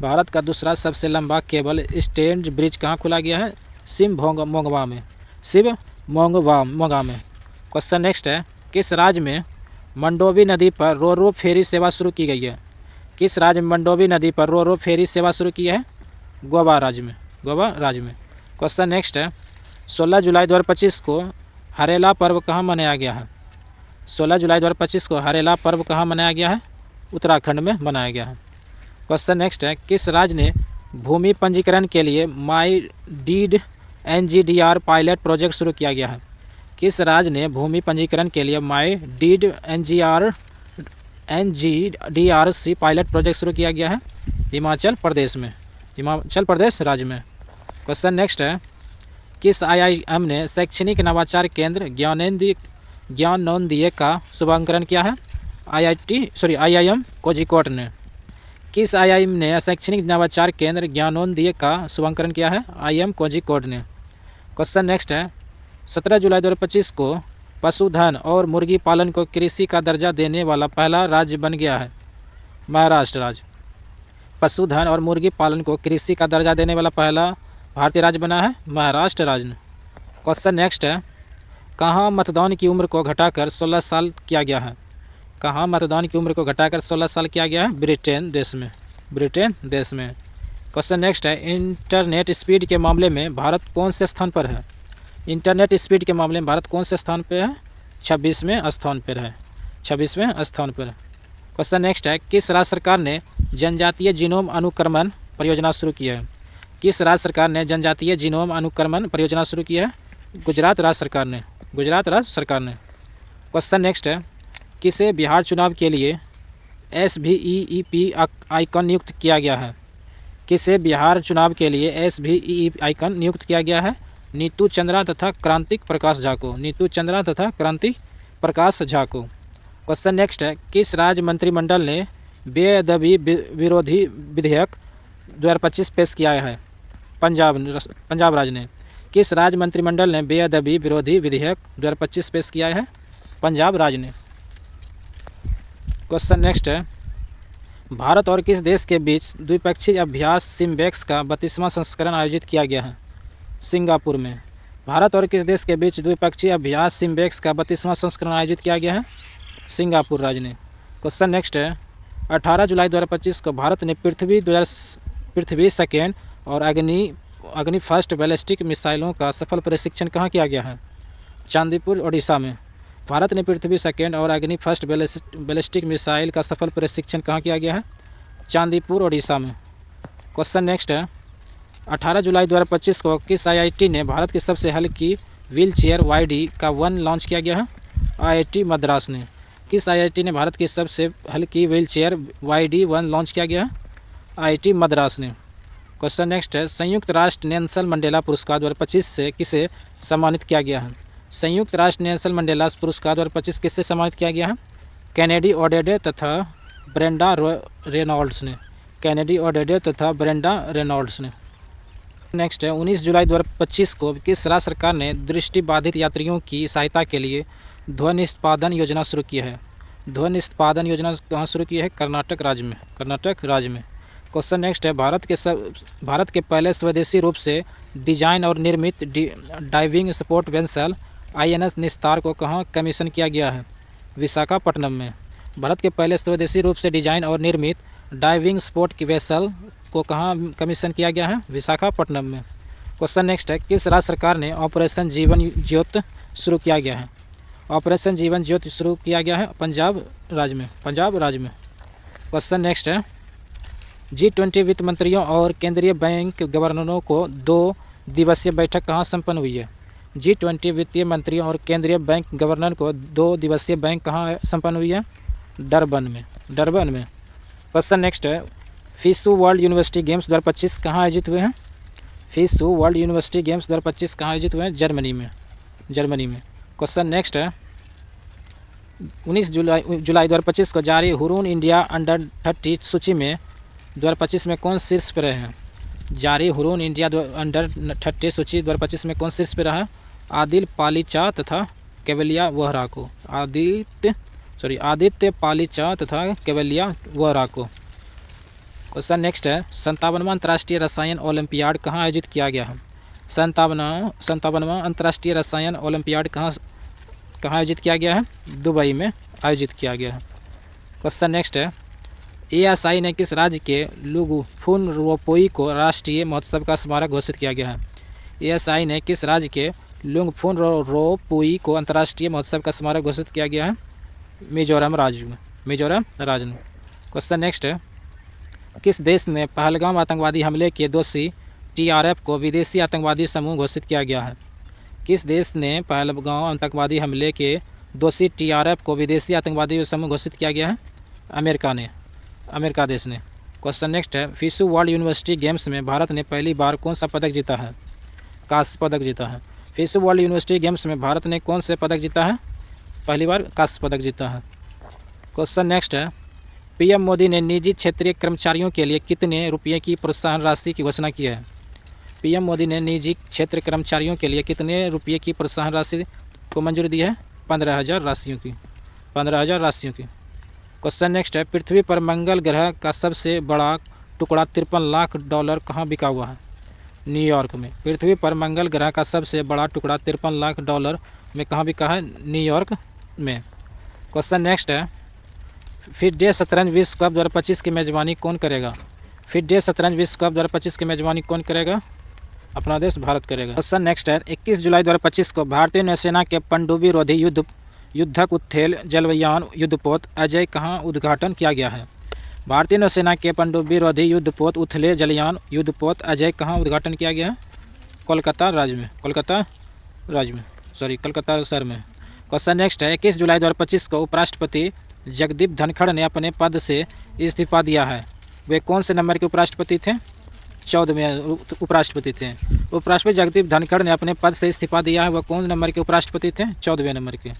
भारत का दूसरा सबसे लंबा केबल स्टैंड ब्रिज कहाँ खुला गया है? शिवमोगा में। क्वेश्चन नेक्स्ट है, किस राज्य में मंडोवी नदी पर रो फेरी सेवा शुरू की गई है? किस राज्य में मंडोवी नदी पर रो फेरी सेवा शुरू की है? गोवा राज्य में। क्वेश्चन नेक्स्ट है, 16 जुलाई 2025 को हरेला पर्व कहाँ मनाया गया है? 16 जुलाई 2025 को हरेला पर्व कहाँ मनाया गया है? उत्तराखंड में मनाया गया है। क्वेश्चन नेक्स्ट है, किस राज्य ने भूमि पंजीकरण के लिए माई डीड NGDR पायलट प्रोजेक्ट शुरू किया गया है? किस राज्य ने भूमि पंजीकरण के लिए माई डीड NGDRC पायलट प्रोजेक्ट शुरू किया गया है? हिमाचल प्रदेश राज्य में। क्वेश्चन नेक्स्ट है, किस IIM ने शैक्षणिक नवाचार केंद्र ज्ञानोदय का शुभारंभ किया है? IIM कोझिकोड ने। किस IIM ने शैक्षणिक नवाचार केंद्र ज्ञानोदय का शुभारंभ किया है? IIM कोझिकोड ने। क्वेश्चन नेक्स्ट है, 17 जुलाई 2025 को पशुधन और मुर्गी पालन को कृषि का दर्जा देने वाला पहला राज्य बन गया है? महाराष्ट्र राज्य। पशुधन और मुर्गी पालन को कृषि का दर्जा देने वाला पहला भारतीय राज्य बना है महाराष्ट्र राज्य ने। क्वेश्चन नेक्स्ट है, कहाँ मतदान की उम्र को घटाकर 16 साल किया गया है? कहाँ मतदान की उम्र को घटाकर 16 साल किया गया है? ब्रिटेन देश में। क्वेश्चन नेक्स्ट है, इंटरनेट स्पीड के मामले में भारत कौन से स्थान पर है? इंटरनेट स्पीड के मामले में भारत कौन से स्थान पर है? 26वें स्थान पर है। क्वेश्चन नेक्स्ट है, किस राज्य सरकार ने जनजातीय जीनोम अनुक्रमण परियोजना शुरू की है? किस राज्य सरकार ने जनजातीय जीनोम अनुक्रमण परियोजना शुरू की है? गुजरात राज्य सरकार ने। क्वेश्चन नेक्स्ट है, किसे बिहार चुनाव के लिए SVEP आइकन नियुक्त किया गया है? किसे बिहार चुनाव के लिए SVEP आइकन नियुक्त किया गया है? नीतू चंद्रा तथा क्रांति प्रकाश झा को। नीतू चंद्रा तथा क्रांति प्रकाश झा को। क्वेश्चन नेक्स्ट है, किस राज्य मंत्रिमंडल ने बेअदबी विरोधी विधेयक 2025 पेश किया है? पंजाब राज्य ने। किस राज्य मंत्रिमंडल ने बेअदबी विरोधी विधेयक 2025 पेश किया है? पंजाब राज्य ने। क्वेश्चन नेक्स्ट है, भारत और किस देश के बीच द्विपक्षीय अभ्यास सिम्बेक्स का 32वां संस्करण आयोजित किया गया है? सिंगापुर में। भारत और किस देश के बीच द्विपक्षीय अभ्यास सिम्बेक्स का 32वां संस्करण आयोजित किया गया है? सिंगापुर राज्य ने। क्वेश्चन नेक्स्ट है, 18 जुलाई 2025 को भारत ने पृथ्वी सेकेंड और अग्नि फर्स्ट बैलिस्टिक मिसाइलों का सफल परीक्षण कहाँ किया गया है? चांदीपुर ओडिशा में। भारत ने पृथ्वी सेकेंड और अग्नि फर्स्ट बैलिस्टिक मिसाइल का सफल परीक्षण कहाँ किया गया है? चांदीपुर ओडिशा में। क्वेश्चन नेक्स्ट है, 18 जुलाई 2025 को किस IIT ने भारत की सबसे हल्की व्हील चेयर YD-1 लॉन्च किया गया है? IIT मद्रास ने। किस IIT ने भारत की सबसे हल्की व्हील चेयर YD-1 लॉन्च किया गया है? IIT मद्रास ने। क्वेश्चन नेक्स्ट है, संयुक्त राष्ट्र नेल्सन मंडेला पुरस्कार 2025 से किसे सम्मानित किया गया है? संयुक्त राष्ट्र नेल्सन मंडेला पुरस्कार 2025 किससे सम्मानित किया गया है? कैनेडी ओडेडे तथा ब्रेंडा रेनॉल्ड्स ने। कैनेडी ओडेडे तथा ब्रेंडा रेनॉल्ड्स ने। नेक्स्ट है, 19 जुलाई 2025 को किस राज्य सरकार ने दृष्टिबाधित यात्रियों की सहायता के लिए ध्वनि निष्पादन योजना शुरू की है? ध्वनि निष्पादन योजना कहाँ शुरू की है? कर्नाटक राज्य में। कर्नाटक राज्य में। क्वेश्चन नेक्स्ट है, भारत के पहले स्वदेशी रूप से डिजाइन और निर्मित डाइविंग सपोर्ट वेसल INS निस्तार को कहाँ कमीशन किया गया है? विशाखापट्टनम में। भारत के पहले स्वदेशी रूप से डिजाइन और निर्मित डाइविंग सपोर्ट की वेसल को कहाँ कमीशन किया गया है? विशाखापट्टनम में। क्वेश्चन नेक्स्ट है, किस राज्य सरकार ने ऑपरेशन जीवन ज्योति शुरू किया गया है? ऑपरेशन जीवन ज्योति शुरू किया गया है पंजाब राज्य में। पंजाब राज्य में। क्वेश्चन नेक्स्ट है, G20 वित्त मंत्रियों और केंद्रीय बैंक गवर्नरों को 2 दिवसीय बैठक कहाँ संपन्न हुई है? G20 वित्तीय मंत्रियों और केंद्रीय बैंक गवर्नर को 2 दिवसीय बैंक कहाँ संपन्न हुई है? डरबन में। डरबन में। क्वेश्चन नेक्स्ट है, FISU वर्ल्ड यूनिवर्सिटी गेम्स 2025 कहाँ आयोजित हुए हैं? FISU वर्ल्ड यूनिवर्सिटी गेम्स 2025 कहाँ आयोजित हुए हैं? जर्मनी में। जर्मनी में। क्वेश्चन नेक्स्ट है, 19 जुलाई 2025 को जारी हुरून इंडिया अंडर 30 सूची में 2025 में कौन शीर्ष पर रहे हैं? जारी हुरून इंडिया अंडर 30 सूची 2025 में कौन शीर्ष पर रहा है? आदित्य तथा केवलिया वोहरा को। आदित्य पालीचा तथा केवलिया वोहरा को। क्वेश्चन नेक्स्ट है, 57वां अंतर्राष्ट्रीय रसायन ओलंपियाड कहाँ आयोजित किया गया है? 57वां अंतर्राष्ट्रीय रसायन ओलंपियाड कहाँ आयोजित किया गया है? दुबई में आयोजित किया गया है। क्वेश्चन नेक्स्ट है, ASI ने किस राज्य के लुंगफुनरोपोई को राष्ट्रीय महोत्सव का स्मारक घोषित किया गया है? ASI ने किस राज्य के लुंगफुनरोपोई को अंतर्राष्ट्रीय महोत्सव का स्मारक घोषित किया गया है? मिजोरम राज्य में। मिजोरम राज्य में। क्वेश्चन नेक्स्ट है, किस देश ने पहलगाम आतंकवादी हमले के दोषी TRF को विदेशी आतंकवादी समूह घोषित किया गया है? किस देश ने पहलगाम आतंकवादी हमले के दोषी TRF को विदेशी आतंकवादी समूह घोषित किया गया है? अमेरिका देश ने। क्वेश्चन नेक्स्ट है, FISU वर्ल्ड यूनिवर्सिटी गेम्स में भारत ने पहली बार कौन सा पदक जीता है? कांस्य पदक जीता है। FISU वर्ल्ड यूनिवर्सिटी गेम्स में भारत ने कौन से पदक जीता है? पहली बार कांस्य पदक जीता है। क्वेश्चन नेक्स्ट है, PM मोदी ने निजी क्षेत्रीय कर्मचारियों के लिए कितने रुपये की प्रोत्साहन राशि की घोषणा की है? PM मोदी ने निजी क्षेत्र कर्मचारियों के लिए कितने रुपये की प्रोत्साहन राशि को मंजूरी दी है? 15,000 राशियों की। 15,000 राशियों की। क्वेश्चन नेक्स्ट है, पृथ्वी पर मंगल ग्रह का सबसे बड़ा टुकड़ा $53 लाख कहाँ बिका हुआ है? न्यूयॉर्क में। पृथ्वी पर मंगल ग्रह का सबसे बड़ा टुकड़ा $53 लाख में कहाँ बिका है? न्यूयॉर्क में। क्वेश्चन नेक्स्ट है, FIDE शतरंज विश्व कप 2025 की मेजबानी कौन करेगा? FIDE शतरंज विश्व कप 2025 की मेजबानी कौन करेगा? अपना देश भारत करेगा। क्वेश्चन नेक्स्ट है, 21 जुलाई 2025 को भारतीय नौसेना के पनडुब्बी रोधी युद्धक उत्थेल जलयान युद्धपोत अजय कहाँ उद्घाटन किया गया है? भारतीय नौसेना के पनडुब्बी रोधी युद्धपोत उथले जलयान युद्धपोत अजय कहाँ उद्घाटन किया गया है? कोलकाता राज्य में। कोलकाता शहर में। क्वेश्चन नेक्स्ट है, 21 जुलाई 2025 को उपराष्ट्रपति जगदीप धनखड़ ने अपने पद से इस्तीफा दिया है। वे कौन से नंबर के उपराष्ट्रपति थे? 14वें उपराष्ट्रपति थे। उपराष्ट्रपति जगदीप धनखड़ ने अपने पद से इस्तीफा दिया है, वह कौन नंबर के उपराष्ट्रपति थे? 14वें नंबर के।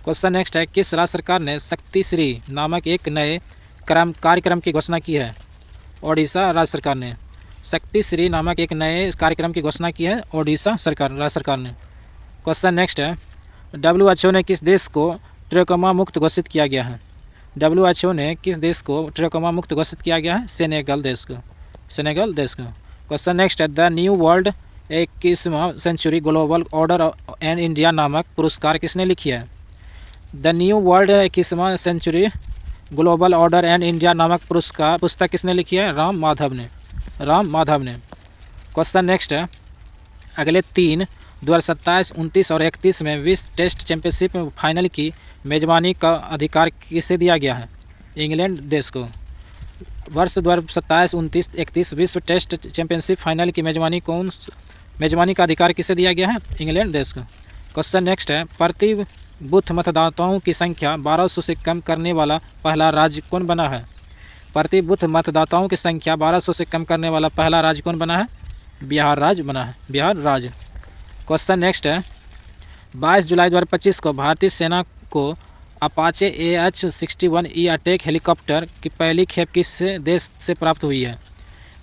क्वेश्चन नेक्स्ट है, किस राज्य सरकार ने शक्ति श्री नामक एक नए कार्यक्रम की घोषणा की है? ओडिशा राज्य सरकार ने शक्ति श्री नामक एक नए कार्यक्रम की घोषणा की है, ओडिशा राज्य सरकार ने। क्वेश्चन नेक्स्ट है, WHO ने किस देश को ट्रैकोमा मुक्त घोषित किया गया है? WHO ने किस देश को ट्रैकोमा मुक्त घोषित किया गया है? सेनेगल देश को। क्वेश्चन नेक्स्ट है, द न्यू वर्ल्ड 21वां century global order and India नामक पुरस्कार किसने लिखी है? द न्यू वर्ल्ड 21वां century global order and India नामक पुस्तक किसने लिखी है? राम माधव ने। क्वेश्चन नेक्स्ट है, अगले 2027, 29 और 31 में विश्व टेस्ट चैंपियनशिप में फाइनल की मेजबानी का अधिकार किसे दिया गया है? इंग्लैंड देश को। वर्ष 2027, 29, 31 विश्व टेस्ट चैंपियनशिप फाइनल की मेजबानी का अधिकार किसे दिया गया है? इंग्लैंड देश को। क्वेश्चन नेक्स्ट है, प्रति बूथ मतदाताओं की संख्या 1200 से कम करने वाला पहला राज्य कौन बना है? प्रति बूथ मतदाताओं की संख्या 1200 से कम करने वाला पहला राज्य कौन बना है? बिहार राज्य बना है, बिहार राज्य। क्वेश्चन नेक्स्ट है, 22 जुलाई 2025 को भारतीय सेना को अपाचे AH-61E अटैक हेलीकॉप्टर की पहली खेप किस देश से प्राप्त हुई है?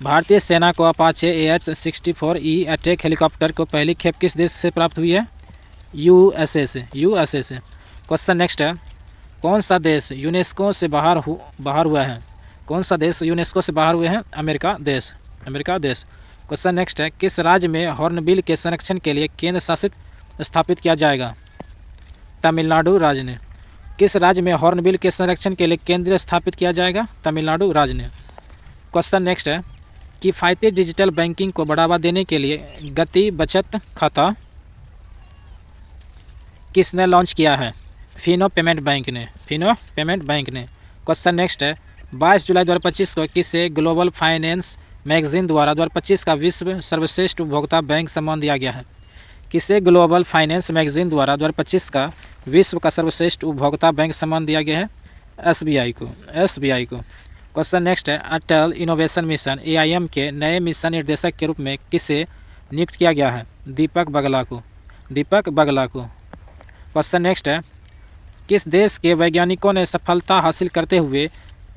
भारतीय सेना को अपाचे AH-64E अटैक हेलीकॉप्टर को पहली खेप किस देश से प्राप्त हुई है? USA से। क्वेश्चन नेक्स्ट है, कौन सा देश यूनेस्को से बाहर हुआ है? कौन सा देश यूनेस्को से बाहर हुए हैं? अमेरिका देश। क्वेश्चन नेक्स्ट है, किस राज्य में हॉर्नबिल के संरक्षण के लिए केंद्र शासित स्थापित किया जाएगा? तमिलनाडु राज्य ने। किस राज्य में हॉर्नबिल के संरक्षण के लिए केंद्र स्थापित किया जाएगा? तमिलनाडु राज्य ने। क्वेश्चन नेक्स्ट है, किफ़ायती डिजिटल बैंकिंग को बढ़ावा देने के लिए गति बचत खाता किसने लॉन्च किया है? फिनो पेमेंट बैंक ने। क्वेश्चन नेक्स्ट है, 22 जुलाई 2025 को किसे ग्लोबल फाइनेंस मैगजीन द्वारा 2025 का विश्व सर्वश्रेष्ठ उपभोक्ता बैंक सम्मान दिया गया है? किसे ग्लोबल फाइनेंस मैगजीन द्वारा 2025 का विश्व का सर्वश्रेष्ठ उपभोक्ता बैंक सम्मान दिया गया है? SBI को। क्वेश्चन नेक्स्ट है, अटल इनोवेशन मिशन AIM के नए मिशन निर्देशक के रूप में किसे नियुक्त किया गया है? दीपक बगला को। क्वेश्चन नेक्स्ट है, किस देश के वैज्ञानिकों ने सफलता हासिल करते हुए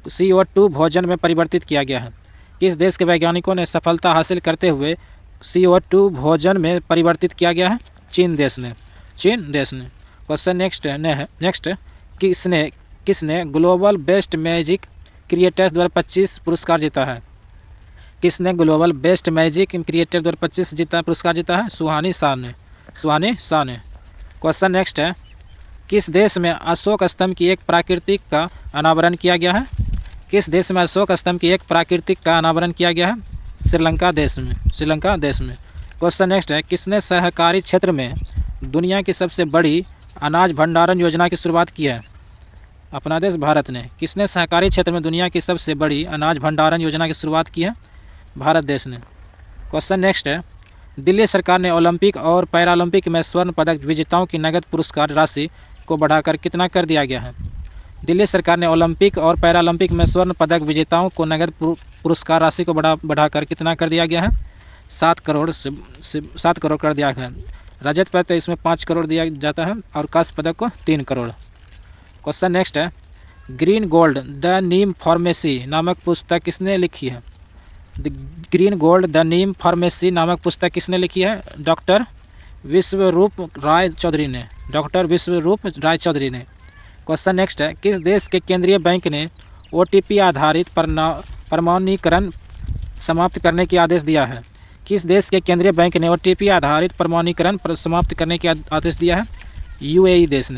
CO2 भोजन में परिवर्तित किया गया है? किस देश के वैज्ञानिकों ने सफलता हासिल करते हुए CO2 भोजन में परिवर्तित किया गया है? चीन देश ने। क्वेश्चन नेक्स्ट किसने ग्लोबल बेस्ट मैजिक क्रिएटर्स 2025 पुरस्कार जीता है? किसने ग्लोबल बेस्ट मैजिक क्रिएटर 2025 पुरस्कार जीता है? सुहानी शाह ने। क्वेश्चन नेक्स्ट है, किस देश में अशोक स्तंभ की एक प्राकृतिक का अनावरण किया गया है? किस देश में अशोक स्तंभ की एक प्राकृतिक का अनावरण किया गया है? श्रीलंका देश में। क्वेश्चन नेक्स्ट है, किसने सहकारी क्षेत्र में दुनिया की सबसे बड़ी अनाज भंडारण योजना की शुरुआत की है? अपना देश भारत ने। किसने सहकारी क्षेत्र में दुनिया की सबसे बड़ी अनाज भंडारण योजना की शुरुआत की है? भारत देश ने। क्वेश्चन नेक्स्ट है, दिल्ली सरकार ने ओलंपिक और पैरालंपिक में स्वर्ण पदक विजेताओं की नगद पुरस्कार राशि को बढ़ाकर कितना कर दिया गया है? दिल्ली सरकार ने ओलंपिक और पैरालंपिक में स्वर्ण पदक विजेताओं को नगद पुरस्कार राशि को बढ़ाकर कितना कर दिया गया है? 7 करोड़ कर दिया गया है। रजत पदक तो इसमें 5 करोड़ दिया जाता है और कांस्य पदक को 3 करोड़। क्वेश्चन नेक्स्ट है, green gold the Neem pharmacy नामक पुस्तक किसने लिखी है? Green gold the Neem pharmacy नामक पुस्तक किसने लिखी है? डॉक्टर विश्वरूप राय चौधरी ने। क्वेश्चन नेक्स्ट है, किस देश के केंद्रीय बैंक ने OTP आधारित प्रमाणीकरण समाप्त करने के आदेश दिया है? किस देश के केंद्रीय बैंक ने OTP आधारित प्रमाणीकरण समाप्त करने के आदेश दिया है? UAE देश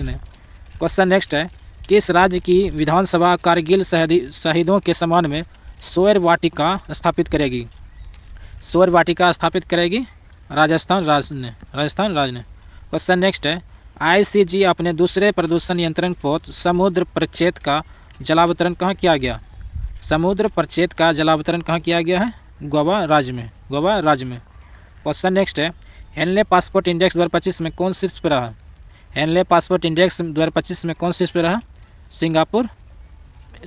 ने। क्वेश्चन नेक्स्ट है, किस राज्य की विधानसभा कारगिल शहीदों के सम्मान में सौर वाटिका स्थापित करेगी? राजस्थान राज्य ने। क्वेश्चन नेक्स्ट है, ICG अपने दूसरे प्रदूषण नियंत्रण पोत समुद्र परिक्षेत्र का जलावतरण कहाँ किया गया? कहाँ किया गया है? गोवा राज्य में। क्वेश्चन नेक्स्ट है, हेनले पासपोर्ट इंडेक्स 2025 में कौन शीर्ष पर रहा? सिंगापुर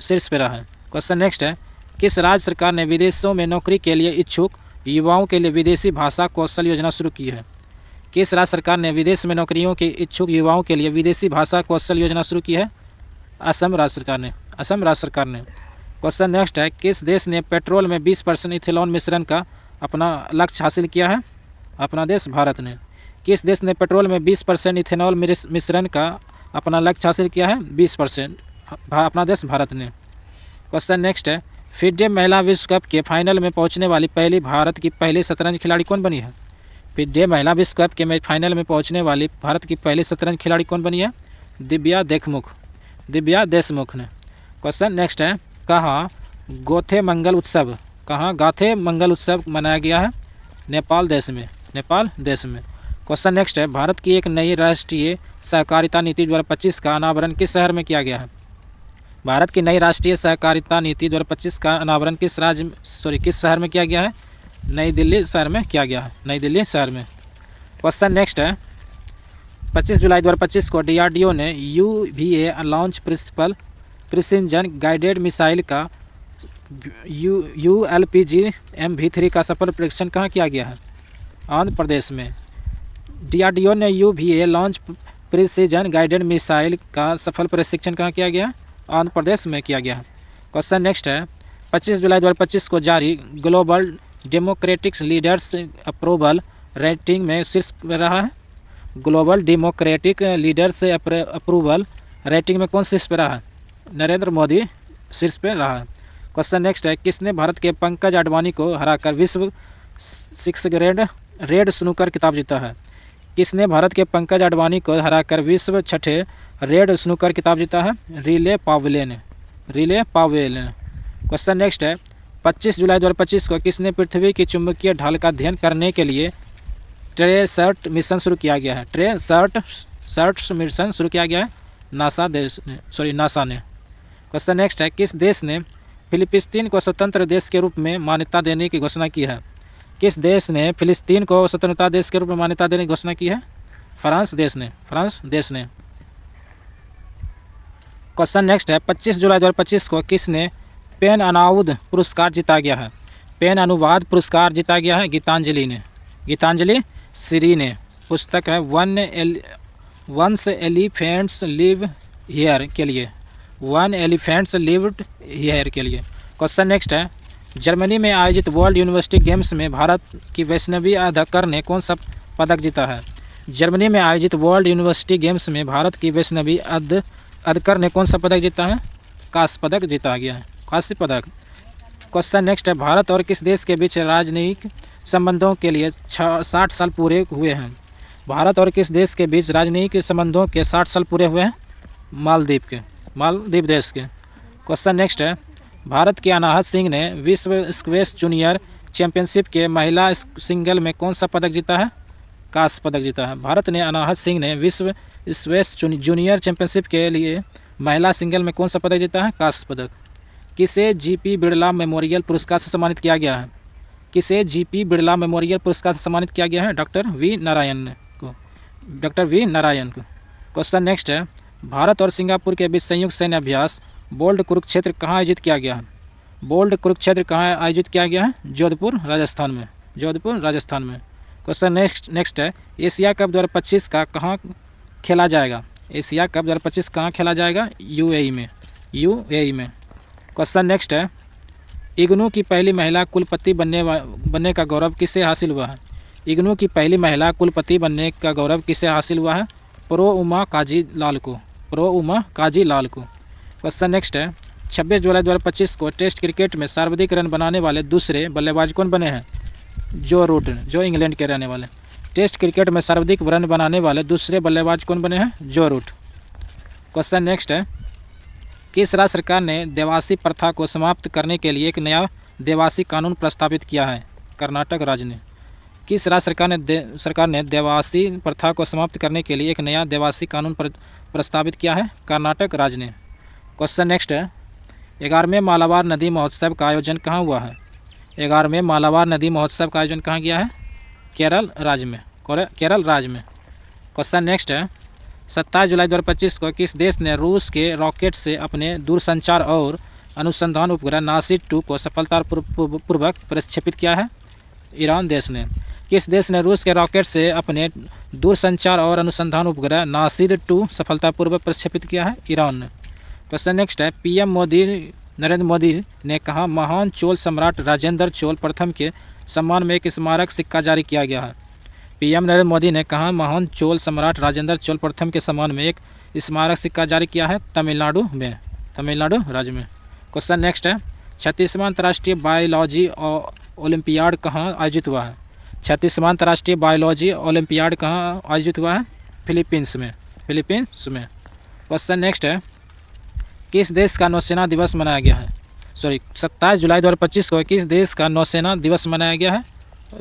शीर्ष पर रहा है। क्वेश्चन नेक्स्ट है, किस राज्य सरकार ने विदेशों में नौकरी के लिए इच्छुक युवाओं के लिए विदेशी भाषा कौशल योजना शुरू की है? किस राज्य सरकार ने विदेश में नौकरियों के इच्छुक युवाओं के लिए विदेशी भाषा कौशल योजना शुरू की है? असम राज्य सरकार ने। असम राज्य सरकार ने। क्वेश्चन नेक्स्ट है, किस देश ने पेट्रोल में 20% इथेनॉल मिश्रण का अपना लक्ष्य हासिल किया है? अपना देश भारत ने। किस देश ने पेट्रोल में 20% इथेनॉल मिश्रण का अपना लक्ष्य हासिल किया है? 20%। अपना देश भारत ने। क्वेश्चन नेक्स्ट है, फिडे महिला विश्व कप के फाइनल में पहुंचने वाली भारत की पहली शतरंज खिलाड़ी कौन बनी है? फिडे महिला विश्व कप के फाइनल में पहुंचने वाली भारत की पहली शतरंज खिलाड़ी कौन बनी है? दिव्या देशमुख। दिव्या देशमुख ने। क्वेश्चन नेक्स्ट है, कहाँ गोथे मंगल उत्सव मनाया गया है? नेपाल देश में। नेपाल देश में। क्वेश्चन नेक्स्ट है, भारत की एक नई राष्ट्रीय सहकारिता नीति 2025 का अनावरण किस शहर में किया गया है? भारत की नई राष्ट्रीय सहकारिता नीति 2025 का अनावरण किस शहर में किया गया है? नई दिल्ली शहर में किया गया है। नई दिल्ली शहर में। क्वेश्चन नेक्स्ट है, 25 जुलाई 2025 को DRDO ने UVA launch principal precision guided missile का ULPG MV3 का सफल परीक्षण कहाँ किया गया है? आंध्र प्रदेश में। DRDO ने UVA launch precision guided missile का सफल परीक्षण कहाँ किया गया है? आंध्र प्रदेश में किया गया है। क्वेश्चन नेक्स्ट है, 25 जुलाई 2025 को जारी global democratic leaders approval rating में शीर्ष पर रहा है? Global democratic leaders approval rating में कौन शीर्ष पर रहा है? नरेंद्र मोदी शीर्ष पर रहा है। क्वेश्चन नेक्स्ट है, किसने भारत के पंकज अडवाणी को हराकर विश्व 6 रेड स्नूकर खिताब जीता है? किसने भारत के पंकज अडवाणी को हराकर विश्व 6 रेड स्नूकर खिताब जीता है? रिले पावेले ने। रिले पावेले ने। क्वेश्चन नेक्स्ट है, 25 जुलाई 2025 को किसने पृथ्वी की चुंबकीय ढाल का अध्ययन करने के लिए ट्रेसर्ट मिशन शुरू किया गया है? ट्रेसर्ट मिशन शुरू किया गया है नासा ने। क्वेश्चन नेक्स्ट है, किस देश ने फिलिस्तीन को स्वतंत्र देश के रूप में मान्यता देने की घोषणा की है? किस देश ने फिलिस्तीन को स्वतंत्रता देश के रूप में मान्यता देने की घोषणा की है? फ्रांस देश ने। फ्रांस देश ने। क्वेश्चन नेक्स्ट है, 25 जुलाई 2025 को किसने पेन अनुवाद पुरस्कार जीता गया है? पेन अनुवाद पुरस्कार जीता गया है गीतांजलि ने। गीतांजलि श्री ने। पुस्तक है वंस एलिफेंट्स लिव हियर के लिए। वन एलिफेंट्स लिव्ड हियर के लिए। क्वेश्चन नेक्स्ट है, जर्मनी में आयोजित वर्ल्ड यूनिवर्सिटी गेम्स में भारत की वैष्णवी अधकर ने कौन सा पदक जीता है? जर्मनी में आयोजित वर्ल्ड यूनिवर्सिटी गेम्स में भारत की वैष्णवी अधकर ने कौन सा पदक जीता है? कांस्य पदक जीता गया है। कांस्य पदक। क्वेश्चन नेक्स्ट है, भारत और किस देश के बीच राजनयिक संबंधों के लिए 60 साल पूरे हुए हैं? भारत और किस देश के बीच राजनयिक संबंधों के 60 साल पूरे हुए हैं? मालदीव देश के। क्वेश्चन नेक्स्ट है, भारत के अनाहत सिंह ने विश्व स्क्वैश जूनियर चैंपियनशिप के महिला सिंगल में कौन सा पदक जीता है? कांस्य पदक जीता है। भारत ने अनाहत सिंह ने विश्व स्क्वैश जूनियर चैंपियनशिप के लिए महिला सिंगल में कौन सा पदक जीता है? कांस्य पदक। किसे GP बिरला मेमोरियल पुरस्कार से सम्मानित किया गया है? किसे GP बिरला मेमोरियल पुरस्कार से सम्मानित किया गया है? डॉक्टर वी नारायण को। क्वेश्चन नेक्स्ट है, भारत और सिंगापुर के बीच संयुक्त सैन्य अभ्यास बोल्ड कुरुक्षेत्र कहाँ आयोजित किया गया है? बोल्ड कुरुक्षेत्र कहाँ आयोजित किया गया है? जोधपुर राजस्थान में। जोधपुर राजस्थान में। क्वेश्चन नेक्स्ट है, एशिया कप 2025 का कहाँ खेला जाएगा? एशिया कप 2025 कहाँ खेला जाएगा? UAE में। UAE में। क्वेश्चन नेक्स्ट है, इग्नू की पहली महिला कुलपति बनने का गौरव किसे हासिल हुआ है? इग्नू की पहली महिला कुलपति बनने का गौरव किसे हासिल हुआ है? प्रो उमा काजी लाल को। क्वेश्चन नेक्स्ट है, 26 जुलाई 2025 को टेस्ट क्रिकेट में सर्वाधिक रन बनाने वाले दूसरे बल्लेबाज कौन बने हैं? जो रूट, जो इंग्लैंड के रहने वाले। टेस्ट क्रिकेट में सर्वाधिक रन बनाने वाले दूसरे बल्लेबाज कौन बने हैं? जो रूट। क्वेश्चन नेक्स्ट है, किस राज्य सरकार ने देवासी प्रथा को समाप्त करने के लिए एक नया देवासी कानून प्रस्तावित किया है? कर्नाटक राज्य ने। किस राज्य सरकार ने देवासी प्रथा को समाप्त करने के लिए एक नया देवासी कानून प्रस्तावित किया है? कर्नाटक राज्य ने। क्वेश्चन नेक्स्ट है, 11वें मालाबार नदी महोत्सव का आयोजन कहाँ हुआ है? 11वें मालाबार नदी महोत्सव का आयोजन कहाँ किया है? केरल राज्य में। क्वेश्चन नेक्स्ट है, 27 जुलाई 2025 को किस देश ने रूस के रॉकेट से अपने दूरसंचार और अनुसंधान उपग्रह नासिर 2 को सफलतापूर्वक प्रक्षेपित किया है? ईरान देश ने। किस देश ने रूस के रॉकेट से अपने दूरसंचार और अनुसंधान उपग्रह नासिर 2 सफलतापूर्वक प्रक्षेपित किया है? ईरान ने। क्वेश्चन नेक्स्ट है, पीएम मोदी नरेंद्र मोदी ने कहा महान चोल सम्राट राजेंद्र चोल प्रथम के सम्मान में एक स्मारक सिक्का जारी किया गया है? पीएम नरेंद्र मोदी ने कहा महान चोल सम्राट राजेंद्र चोल प्रथम के सम्मान में एक स्मारक सिक्का जारी किया है? तमिलनाडु में, तमिलनाडु राज्य में। क्वेश्चन नेक्स्ट है, 36वां अंतर्राष्ट्रीय बायोलॉजी ओलंपियाड कहाँ आयोजित हुआ है? 36वां अंतर्राष्ट्रीय बायोलॉजी ओलंपियाड कहाँ आयोजित हुआ है? फिलीपींस में, फिलीपींस में। क्वेश्चन नेक्स्ट है, किस देश का नौसेना दिवस मनाया गया है? 27 जुलाई 2025 को किस देश का नौसेना दिवस मनाया गया है?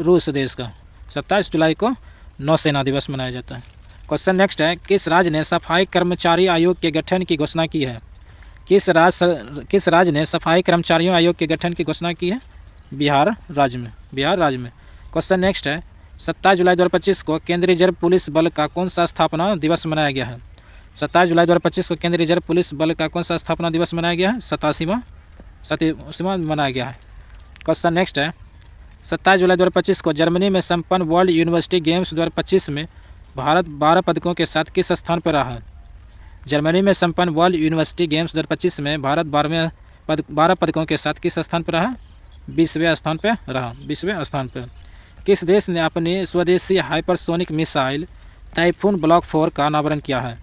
रूस देश का। 27 जुलाई को नौसेना दिवस मनाया जाता है। क्वेश्चन नेक्स्ट है, किस राज्य ने सफाई कर्मचारी आयोग के गठन की घोषणा की है? किस राज्य ने सफाई कर्मचारियों आयोग के गठन की घोषणा की है? बिहार राज्य में, बिहार राज्य में। क्वेश्चन नेक्स्ट है, 27 जुलाई 2025 को केंद्रीय रिजर्व पुलिस बल का कौन सा स्थापना दिवस मनाया गया है? 27 जुलाई 2025 को केंद्रीय रिजर्व पुलिस बल का कौन सा स्थापना दिवस मनाया गया है? 87वां मनाया गया है। क्वेश्चन नेक्स्ट है, 27 जुलाई 2025 को जर्मनी में संपन्न वर्ल्ड यूनिवर्सिटी गेम्स 2025 में भारत 12 पदकों के साथ किस स्थान पर रहा है? जर्मनी में संपन्न वर्ल्ड यूनिवर्सिटी गेम्स 2025 में भारत 12 पदकों के साथ किस स्थान पर रहा? 20वें स्थान पर रहा, 20वें स्थान पर। किस देश ने अपनी स्वदेशी हाइपरसोनिक मिसाइल टाइफून ब्लॉक 4 का अनावरण किया है?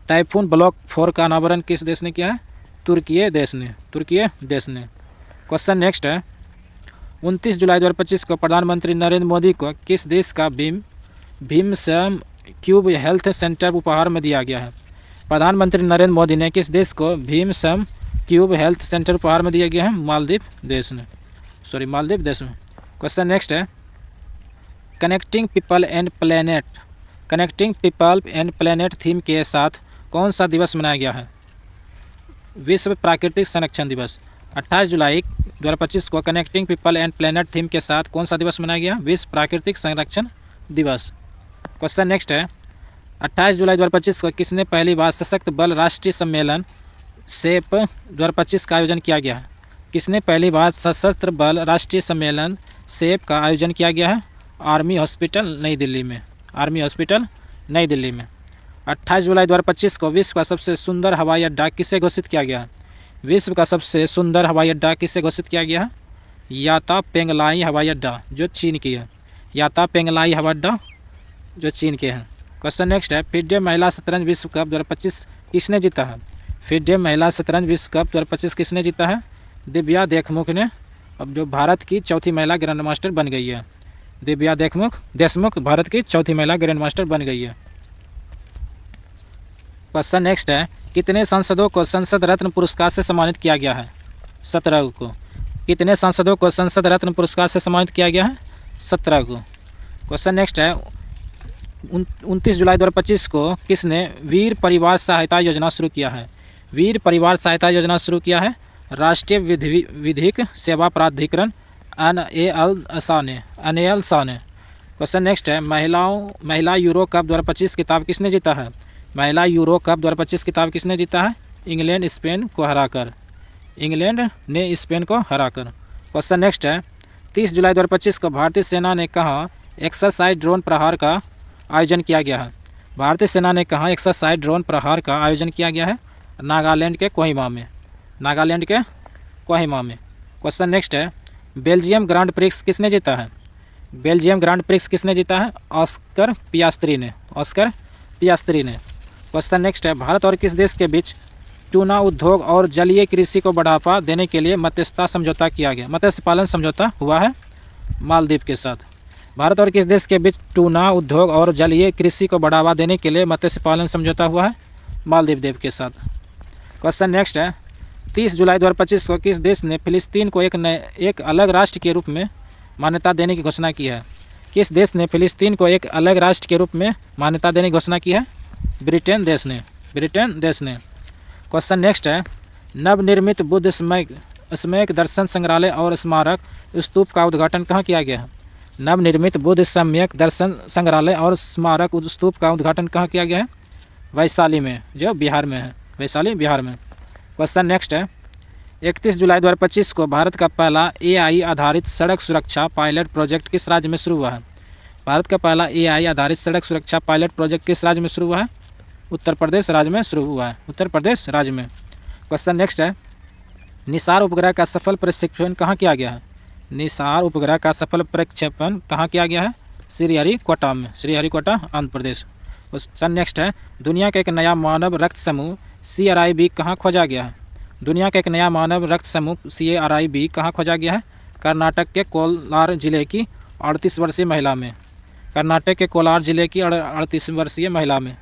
टाइफून ब्लॉक 4 का अनावरण किस देश ने किया है? तुर्की देश ने, तुर्की देश ने। क्वेश्चन नेक्स्ट है, 29 जुलाई 2025 को प्रधानमंत्री नरेंद्र मोदी को किस देश का भीमसम क्यूब हेल्थ सेंटर उपहार में दिया गया है? प्रधानमंत्री नरेंद्र मोदी ने किस देश को भीमसम क्यूब हेल्थ सेंटर उपहार में दिया गया है? मालदीव देश ने, मालदीव देश में। क्वेश्चन नेक्स्ट है, connecting people and planet theme के साथ कौन सा दिवस मनाया गया है? विश्व प्राकृतिक संरक्षण दिवस। 28 जुलाई 2025 को connecting people and planet theme के साथ कौन सा दिवस मनाया गया? विश्व प्राकृतिक संरक्षण दिवस। क्वेश्चन नेक्स्ट है, 28 जुलाई 2025 को किसने पहली बार सशक्त बल राष्ट्रीय सम्मेलन सेप 2025 का आयोजन किया गया है? किसने पहली बार सशस्त्र बल राष्ट्रीय सम्मेलन सेप का आयोजन किया गया है? आर्मी हॉस्पिटल नई दिल्ली में, आर्मी हॉस्पिटल नई दिल्ली में। 28 जुलाई 2025 को विश्व का सबसे सुंदर हवाई अड्डा किसे घोषित किया गया है? विश्व का सबसे सुंदर हवाई अड्डा किसे घोषित किया गया है? याता पेंगलाई हवाई अड्डा जो चीन की है, याता पेंगलाई हवाई अड्डा जो चीन के हैं। क्वेश्चन नेक्स्ट है, FIDE महिला शतरंज विश्व कप 2025 किसने जीता है? FIDE महिला शतरंज विश्व कप 2025 किसने जीता है? दिव्या देशमुख ने, अब जो भारत की चौथी महिला ग्रैंड मास्टर बन गई है। दिव्या देशमुख भारत की चौथी महिला ग्रैंड मास्टर बन गई है। क्वेश्चन नेक्स्ट है, कितने सांसदों को संसद रत्न पुरस्कार से सम्मानित किया गया है? 17 को। कितने सांसदों को संसद रत्न पुरस्कार से सम्मानित किया गया है? 17 को। क्वेश्चन नेक्स्ट है, 29 जुलाई 2025 को किसने वीर परिवार सहायता योजना शुरू किया है? वीर परिवार सहायता योजना शुरू किया है राष्ट्रीय विधिक सेवा प्राधिकरण NALSA ने। क्वेश्चन नेक्स्ट है, महिला यूरो कप 2025 खिताब किसने जीता है? महिला यूरो कप 2025 खिताब किसने जीता है? इंग्लैंड स्पेन को हराकर, इंग्लैंड ने स्पेन को हराकर। क्वेश्चन नेक्स्ट है, 30 जुलाई 2025 को भारतीय सेना ने कहा एक्सरसाइज ड्रोन प्रहार का आयोजन किया गया है? भारतीय सेना ने कहा एक्सरसाइज ड्रोन प्रहार का आयोजन किया गया है? नागालैंड के कोहिमा में, नागालैंड के कोहिमा में। क्वेश्चन नेक्स्ट है, बेल्जियम ग्रांड प्रिक्स किसने जीता है? बेल्जियम ग्रांड प्रिक्स किसने जीता है? ऑस्कर पियास्त्री ने, ऑस्कर पियास्त्री ने। क्वेश्चन नेक्स्ट है, भारत और किस देश के बीच टूना उद्योग और जलीय कृषि को बढ़ावा देने के लिए मत्स्यता समझौता किया गया? मत्स्य पालन समझौता हुआ है मालदीव के साथ। भारत और किस देश के बीच टूना उद्योग और जलीय कृषि को बढ़ावा देने के लिए मत्स्य पालन समझौता हुआ है? मालदीव देव के साथ। क्वेश्चन नेक्स्ट है, 30 जुलाई 2025 को किस देश ने फिलिस्तीन को एक अलग राष्ट्र के रूप में मान्यता देने की घोषणा की है? किस देश ने फिलिस्तीन को एक अलग राष्ट्र के रूप में मान्यता देने की घोषणा की है? ब्रिटेन देश ने, ब्रिटेन देश ने। क्वेश्चन नेक्स्ट है, नवनिर्मित बुद्ध सम्यक दर्शन संग्रहालय और स्मारक स्तूप का उद्घाटन कहाँ किया गया है? नवनिर्मित बुद्ध सम्यक दर्शन संग्रहालय और स्मारक स्तूप का उद्घाटन कहाँ किया गया है? वैशाली में, जो बिहार में है, वैशाली बिहार में। क्वेश्चन नेक्स्ट है, 31 जुलाई 2025 को भारत का पहला एआई आधारित सड़क सुरक्षा पायलट प्रोजेक्ट किस राज्य में शुरू हुआ है? भारत का पहला एआई आधारित सड़क सुरक्षा पायलट प्रोजेक्ट किस राज्य में शुरू हुआ है? उत्तर प्रदेश राज्य में शुरू हुआ है, उत्तर प्रदेश राज्य में। क्वेश्चन नेक्स्ट है, निसार उपग्रह का सफल प्रक्षेपण कहाँ किया गया है? निसार उपग्रह का सफल प्रक्षेपण कहाँ किया गया है? श्रीहरिकोटा में, श्रीहरिकोटा आंध्र प्रदेश। क्वेश्चन नेक्स्ट है, दुनिया का एक नया मानव रक्त समूह CRIB कहाँ खोजा गया है? दुनिया का एक नया मानव रक्त समूह CRIB कहाँ खोजा गया है? कर्नाटक के कोलार जिले की 38 वर्षीय महिला में, कर्नाटक के कोलार जिले की 38 वर्षीय महिला में।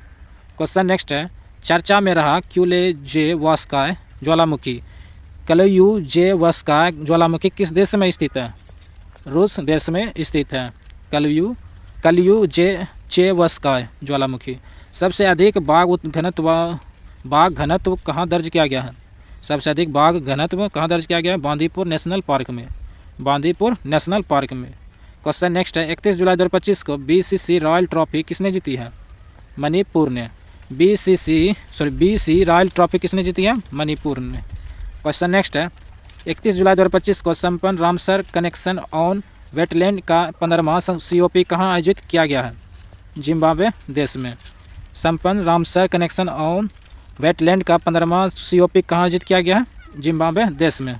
क्वेश्चन नेक्स्ट है, चर्चा में रहा क्यूलेजेवस्काय ज्वालामुखी, क्यूलेजेवस्काय ज्वालामुखी किस देश में स्थित है? रूस देश में स्थित है, क्यूलेजेवस्काय ज्वालामुखी। सबसे अधिक बाघ घनत्व कहाँ दर्ज किया गया है? सबसे अधिक बाघ घनत्व कहाँ दर्ज किया गया है? बांदीपुर नेशनल पार्क में, बांदीपुर नेशनल पार्क में। क्वेश्चन नेक्स्ट है, 31 जुलाई 2025 को BCC रॉयल ट्रॉफी किसने जीती है? मणिपुर ने। BC रॉयल ट्रॉफी किसने जीती है? मणिपुर ने। क्वेश्चन नेक्स्ट है, 31 जुलाई 2025 को संपन्न रामसर कनेक्शन ऑन वेटलैंड का 15वां COP कहाँ आयोजित किया गया है? जिम्बाब्वे देश में। संपन्न रामसर कनेक्शन ऑन वेटलैंड का 15वां COP कहाँ आयोजित किया गया है? जिम्बाब्वे देश में।